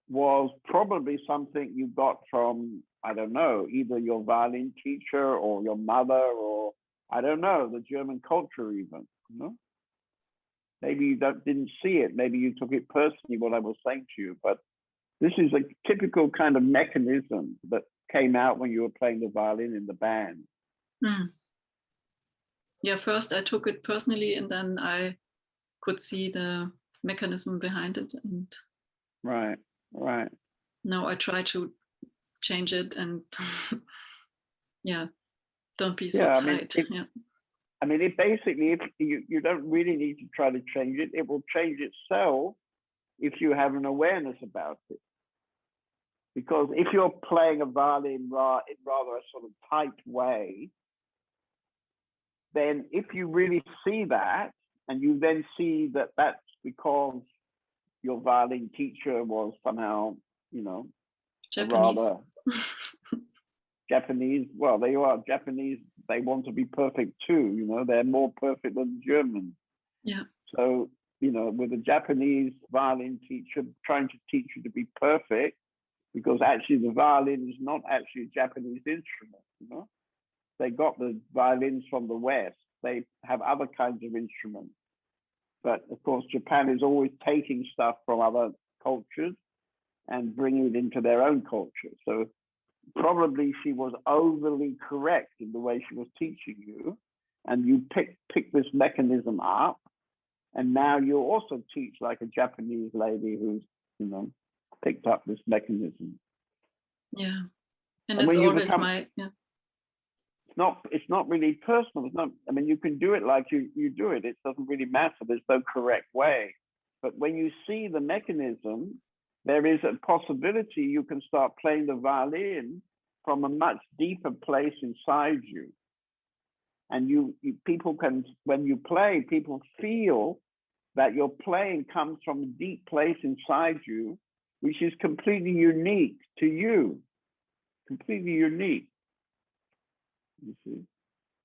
was probably something you got from, I don't know, either your violin teacher or your mother, or I don't know, the German culture even, you know. Maybe you didn't see it. Maybe you took it personally, what I was saying to you, but this is a typical kind of mechanism that came out when you were playing the violin in the band. Mm. Yeah, first I took it personally, and then I could see the mechanism behind it. And Right. now I try to change it and yeah, don't be so tight. I mean, it basically, if you don't really need to try to change it, it will change itself if you have an awareness about it. Because if you're playing a violin in rather a sort of tight way, then if you really see that, and you then see that that's because your violin teacher was somehow, you know, Japanese. rather Japanese. Well, they are Japanese. They want to be perfect too. You know, they're more perfect than Germans. Yeah. So, you know, with a Japanese violin teacher trying to teach you to be perfect, because actually the violin is not actually a Japanese instrument. You know, they got the violins from the West. they have other kinds of instruments. But of course, Japan is always taking stuff from other cultures and bringing it into their own culture. So probably she was overly correct in the way she was teaching you, and you pick this mechanism up, and now you also teach like a Japanese lady who's, you know, picked up this mechanism. Yeah, and when it's you always become- my, yeah. It's not really personal. It's not, I mean, you can do it like you do it. It doesn't really matter. There's no correct way. But when you see the mechanism, there is a possibility you can start playing the violin from a much deeper place inside you. And people can, when you play, people feel that your playing comes from a deep place inside you, which is completely unique to you. Completely unique. You see?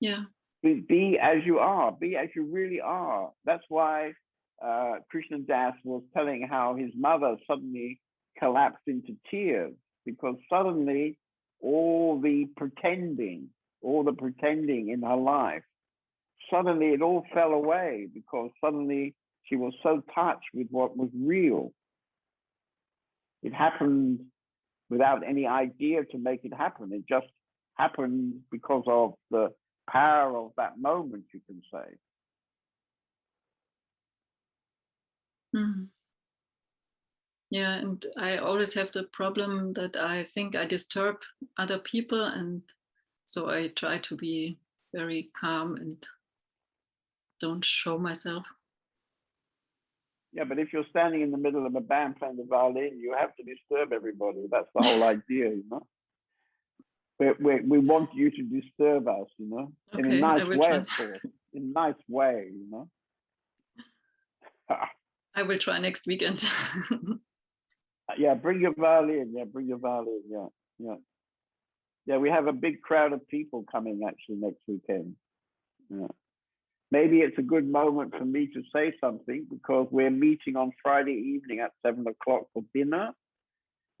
Yeah. Be as you are, be as you really are. That's why Krishna Das was telling how his mother suddenly collapsed into tears, because suddenly all the pretending in her life, suddenly it all fell away, because suddenly she was so touched with what was real. It happened without any idea to make it happen. It just happened because of the power of that moment, you can say. Mm. Yeah, and I always have the problem that I think I disturb other people, and so I try to be very calm and don't show myself. Yeah, but if you're standing in the middle of a band playing the violin, you have to disturb everybody. That's the whole idea, you know. We want you to disturb us, you know, in a nice way, try. of course, in a nice way, you know. I will try next weekend. Yeah, bring your violin. Yeah, bring your violin. Yeah, we have a big crowd of people coming actually next weekend. Yeah. Maybe it's a good moment for me to say something, because we're meeting on Friday evening at 7 o'clock for dinner.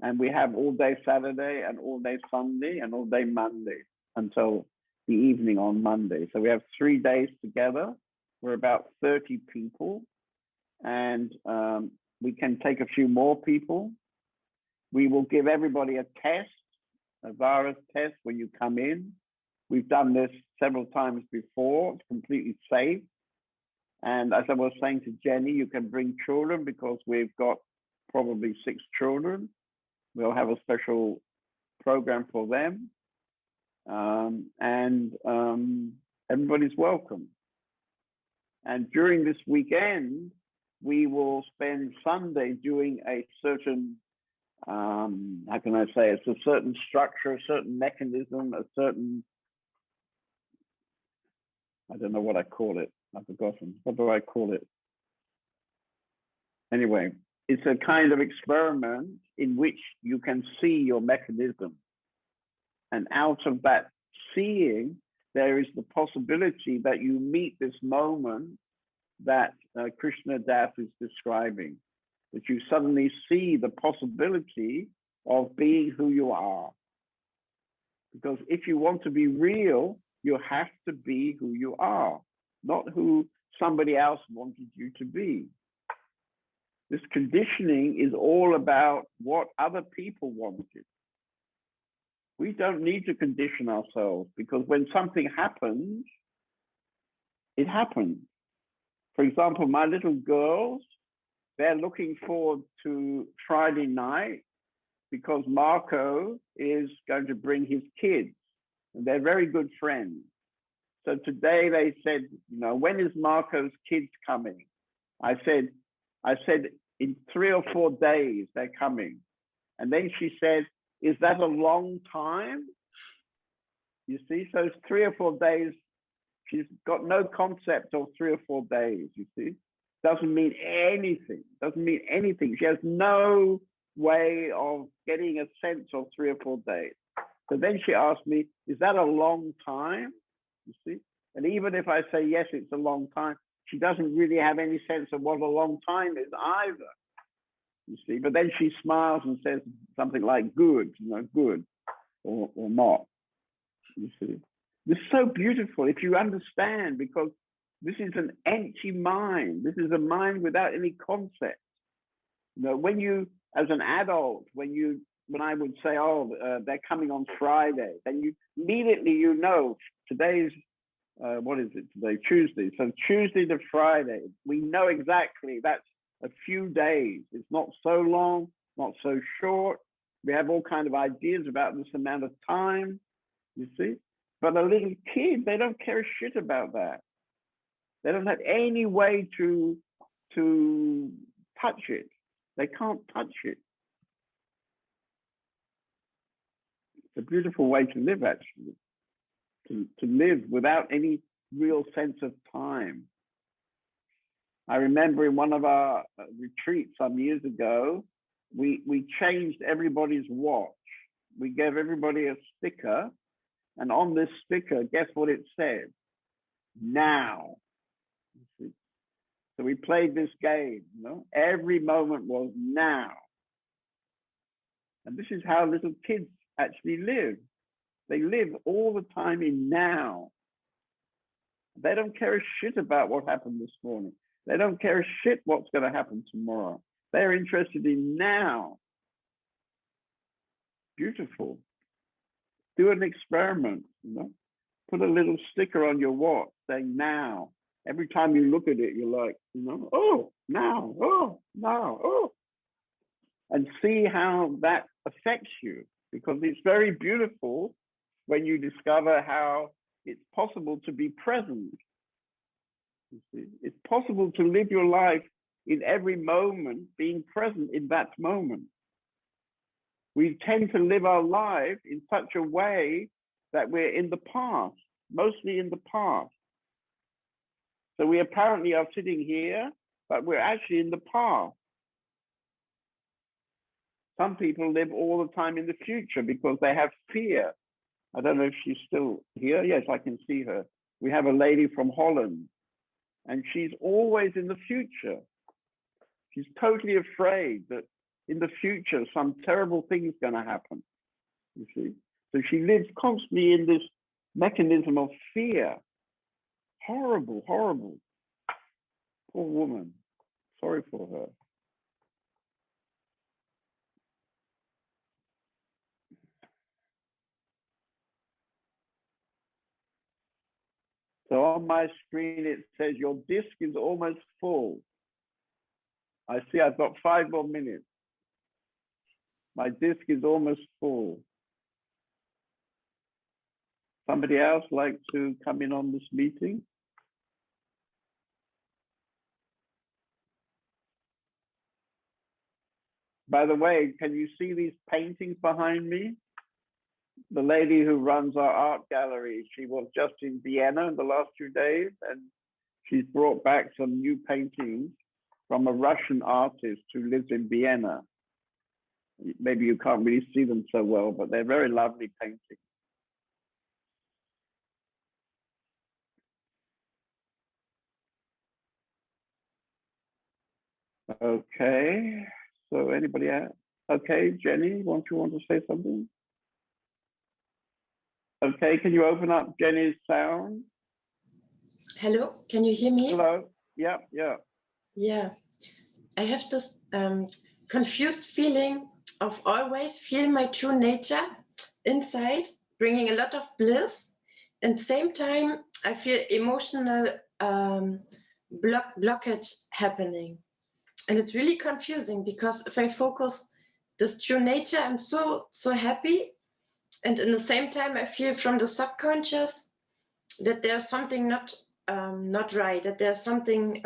And we have all day Saturday and all day Sunday and all day Monday until the evening on Monday. So we have 3 days together. We're about 30 people, and we can take a few more people. We will give everybody a test, a virus test when you come in. We've done this several times before. It's completely safe. And as I was saying to Jenny, you can bring children, because we've got probably 6 children. We'll have a special program for them. Everybody's welcome. And during this weekend, we will spend Sunday doing a certain, how can I say, it's a certain structure, a certain mechanism, a certain, I don't know what I call it. I've forgotten. What do I call it? Anyway, it's a kind of experiment in which you can see your mechanism. And out of that seeing, there is the possibility that you meet this moment that Krishna Das is describing, that you suddenly see the possibility of being who you are. Because if you want to be real, you have to be who you are, not who somebody else wanted you to be. This conditioning is all about what other people wanted. We don't need to condition ourselves, because when something happens, it happens. For example, my little girls, they're looking forward to Friday night, because Marco is going to bring his kids, and they're very good friends. So today they said, you know, when is Marco's kids coming? I said, in 3 or 4 days they're coming. And then she said, is that a long time? You see, so it's 3 or 4 days. She's got no concept of 3 or 4 days, you see. Doesn't mean anything, doesn't mean anything. She has no way of getting a sense of 3 or 4 days. So then she asked me, is that a long time? You see? And even if I say, yes, it's a long time, she doesn't really have any sense of what a long time is either. You see, but then she smiles and says something like good, you know, good or not, you see. This is so beautiful if you understand, because this is an empty mind. This is a mind without any concept. You know, when you, as an adult, when I would say, oh, they're coming on Friday, then you immediately, you know, today's, what is it today? Tuesday. So Tuesday to Friday, we know exactly that's a few days. It's not so long, not so short. We have all kinds of ideas about this amount of time, you see? But a little kid, they don't care a shit about that. They don't have any way to touch it. They can't touch it. It's a beautiful way to live, actually. To live without any real sense of time. I remember in one of our retreats some years ago, we changed everybody's watch. We gave everybody a sticker, and on this sticker, guess what it said? Now. So we played this game, you know, every moment was now. And this is how little kids actually live. They live all the time in now. They don't care a shit about what happened this morning. They don't care a shit what's going to happen tomorrow. They're interested in now. Beautiful. Do an experiment, you know. Put a little sticker on your watch saying now. Every time you look at it, you're like, you know, oh, now, oh, now, oh. And see how that affects you, because it's very beautiful when you discover how it's possible to be present. You see, it's possible to live your life in every moment, being present in that moment. We tend to live our life in such a way that we're in the past, mostly in the past. So we apparently are sitting here, but we're actually in the past. Some people live all the time in the future because they have fear. I don't know if she's still here. Yes, I can see her. We have a lady from Holland, and she's always in the future. She's totally afraid that in the future, some terrible thing's going to happen, you see. So she lives constantly in this mechanism of fear. Horrible, horrible. Poor woman. Sorry for her. So on my screen, it says your disk is almost full. I see I've got 5 more minutes. My disk is almost full. Somebody else like to come in on this meeting? By the way, can you see these paintings behind me? The lady who runs our art gallery, she was just in Vienna in the last 2 days, and she's brought back some new paintings from a Russian artist who lives in Vienna. Maybe you can't really see them so well, but they're very lovely paintings. Okay, so anybody else? Okay, Jenny, don't you want to say something? Okay, can you open up Jenny's sound? Hello, can you hear me? Hello, yeah. Yeah, I have this confused feeling of always feel my true nature inside, bringing a lot of bliss. At the same time, I feel emotional blockage happening. And it's really confusing because if I focus this true nature, I'm so happy. And in the same time, I feel from the subconscious that there's something not right, that there's something,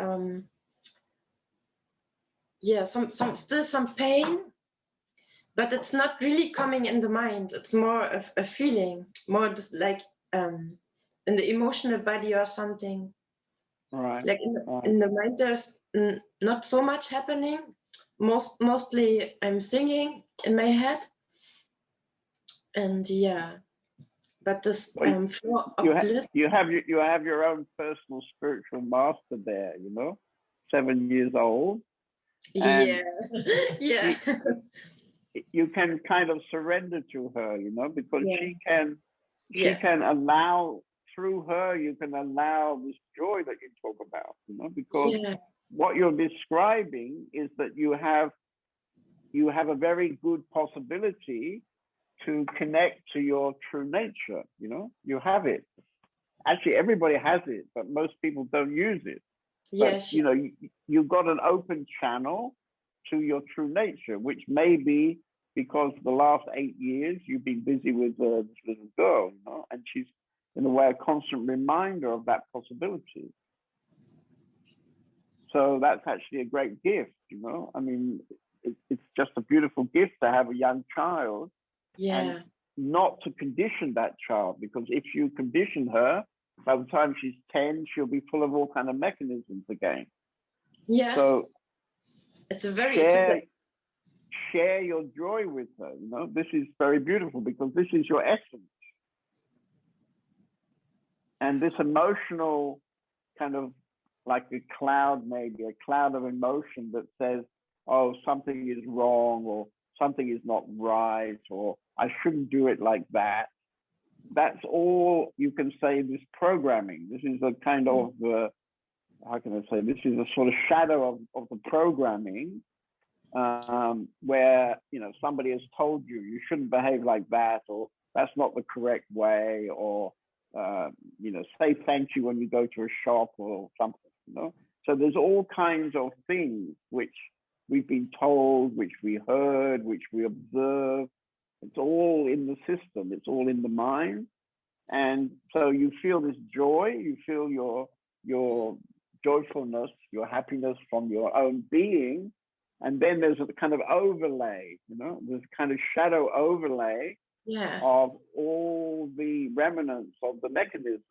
still some pain, but it's not really coming in the mind. It's more of a feeling, more just like in the emotional body or something. Right. Like in the mind, there's not so much happening. Mostly I'm singing in my head. And yeah, but this flow of bliss. You have your own personal spiritual master there, you know, 7 years old. Yeah, yeah. You can kind of surrender to her, you know, because she can she can allow, through her, you can allow this joy that you talk about, because what you're describing is that you have a very good possibility to connect to your true nature. You have it. Actually, everybody has it, but most people don't use it. Yes. But, you've got an open channel to your true nature, which may be because the last 8 years you've been busy with this little girl, and she's in a way a constant reminder of that possibility. So that's actually a great gift, I mean, it's just a beautiful gift to have a young child, and not to condition that child, because if you condition her, by the time she's 10, she'll be full of all kind of mechanisms again. Yeah. So it's a very share your joy with her. This is very beautiful, because this is your essence. And this emotional kind of like a cloud, maybe a cloud of emotion that says, oh, something is wrong, or something is not right, or I shouldn't do it like that. That's all you can say, this programming. This is a kind of, how can I say, this is a sort of shadow of the programming, where, somebody has told you, you shouldn't behave like that, or that's not the correct way, or, say thank you when you go to a shop or something, So there's all kinds of things which we've been told, which we heard, which we observe. It's all in the system. It's all in the mind. And so you feel this joy, you feel your joyfulness, your happiness from your own being. And then there's a kind of overlay, there's kind of shadow overlay of all the remnants of the mechanism.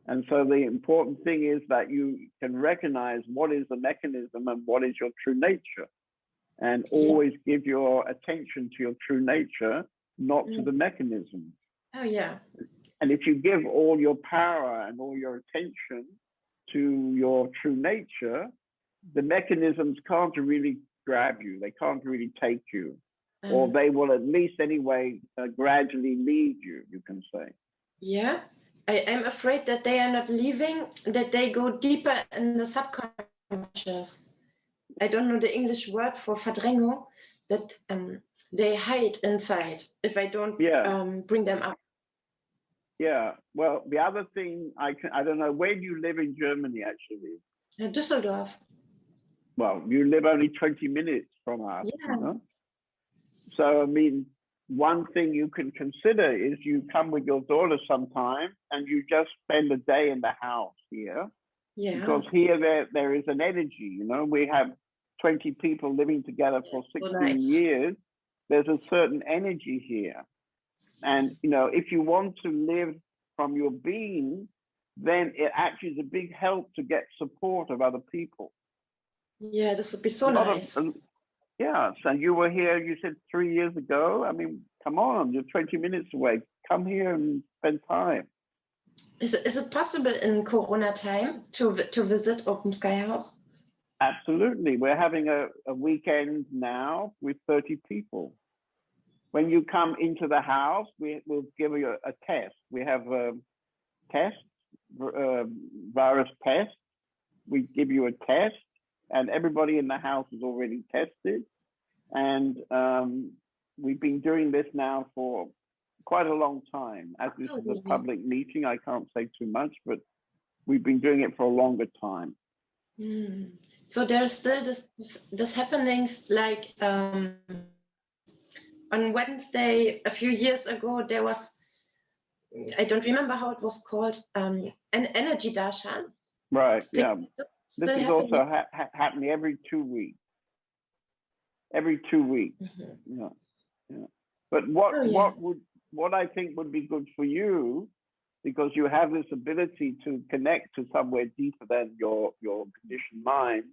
And so the important thing is that you can recognize what is the mechanism and what is your true nature, and always give your attention to your true nature, not to the mechanism. Oh, yeah. And if you give all your power and all your attention to your true nature, the mechanisms can't really grab you. They can't really take you, or they will at least anyway gradually lead you, you can say. Yeah. I am afraid that they are not leaving, that they go deeper in the subconscious. I don't know the English word for Verdrängung, that they hide inside if I don't bring them up. Yeah, well, the other thing, I don't know, where do you live in Germany, actually? Düsseldorf. Well, you live only 20 minutes from us, So, I mean, one thing you can consider is you come with your daughter sometime and you just spend a day in the house here. Yeah. Because here there is an energy, we have 20 people living together for 16 years. There's a certain energy here. And, if you want to live from your being, then it actually is a big help to get support of other people. Yeah, this would be so nice. Yeah, so you were here, you said 3 years ago. I mean, come on, you're 20 minutes away. Come here and spend time. Is it possible in Corona time to visit Open Sky House? Absolutely. We're having a weekend now with 30 people. When you come into the house, we'll give you a test. We have a test, virus test. We give you a test, and everybody in the house is already tested. And we've been doing this now for quite a long time. As this is a public meeting, I can't say too much, but we've been doing it for a longer time. So there's still this happenings, like on Wednesday a few years ago, there was, I don't remember how it was called, an energy darshan. Right, yeah. This is also happening every 2 weeks. Every 2 weeks. Yeah. But what I think would be good for you, because you have this ability to connect to somewhere deeper than your conditioned mind,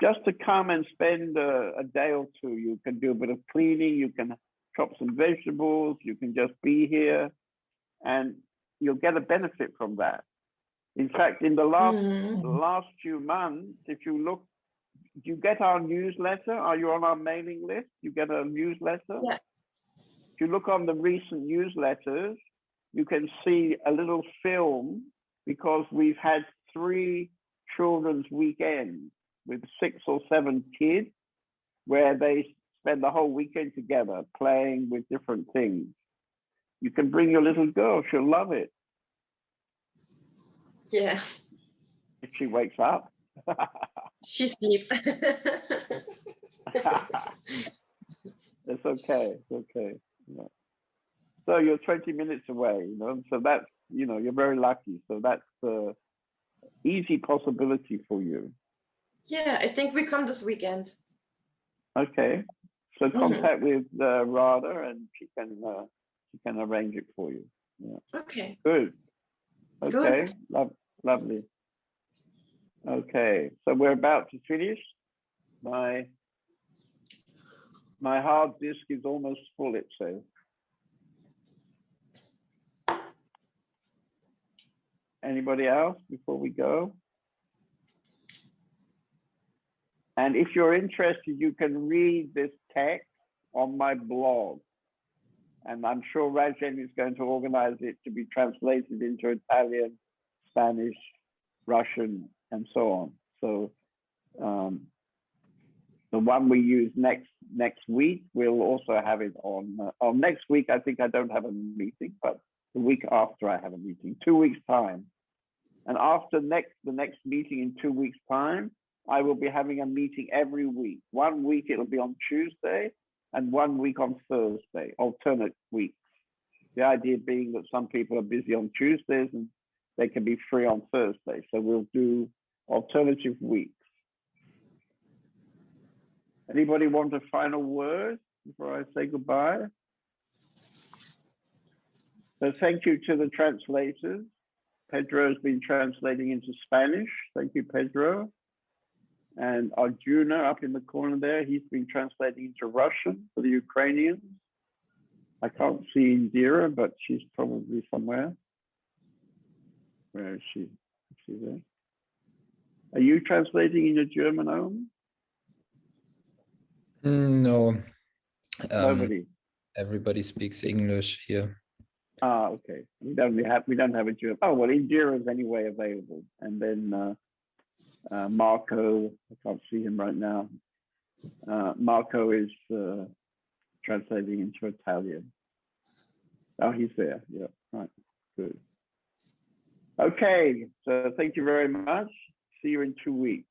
just to come and spend a day or two. You can do a bit of cleaning, you can chop some vegetables, you can just be here, and you'll get a benefit from that. In fact, in the last few months, if you look, do you get our newsletter? Are you on our mailing list? You get a newsletter? Yeah. if you look on the recent newsletters, you can see a little film because we've had 3 children's weekends with 6 or 7 kids where they spend the whole weekend together playing with different things. You can bring your little girl, she'll love it. Yeah, If she wakes up. she sleep. It's okay, it's okay. Yeah. So you're 20 minutes away, you know, so that's, you know, you're very lucky. So that's the easy possibility for you. Yeah, I think we come this weekend. Okay, so contact with Radha and she can arrange it for you. Yeah. Okay. Good. Okay, Good. lovely. Okay, so we're about to finish. My hard disk is almost full, it says. Anybody else before we go? And if you're interested, you can read this text on my blog. And I'm sure Rajen is going to organize it to be translated into Italian, Spanish, Russian, and so on. So the one we use next week, we'll also have it on next week. I think I don't have a meeting, but the week after I have a meeting, 2 weeks time. And after the next meeting in 2 weeks time, I will be having a meeting every week. 1 week it'll be on Tuesday and 1 week on Thursday, alternate weeks. The idea being that some people are busy on Tuesdays and they can be free on Thursday. So we'll do alternative weeks. Anybody want a final word before I say goodbye? So thank you to the translators. Pedro has been translating into Spanish. Thank you, Pedro. And Arjuna up in the corner there, he's been translating into Russian for the Ukrainians. I can't see Indira, but she's probably somewhere. Where is she? Is she there? Are you translating into German, Owen? No. Nobody. Everybody speaks English here. Ah, okay. We don't have a German. Oh well, Indira is anyway available, and then Marco. I can't see him right now. Marco is translating into Italian. Oh, he's there. Yeah, right. Good. Okay. So thank you very much. See you in 2 weeks.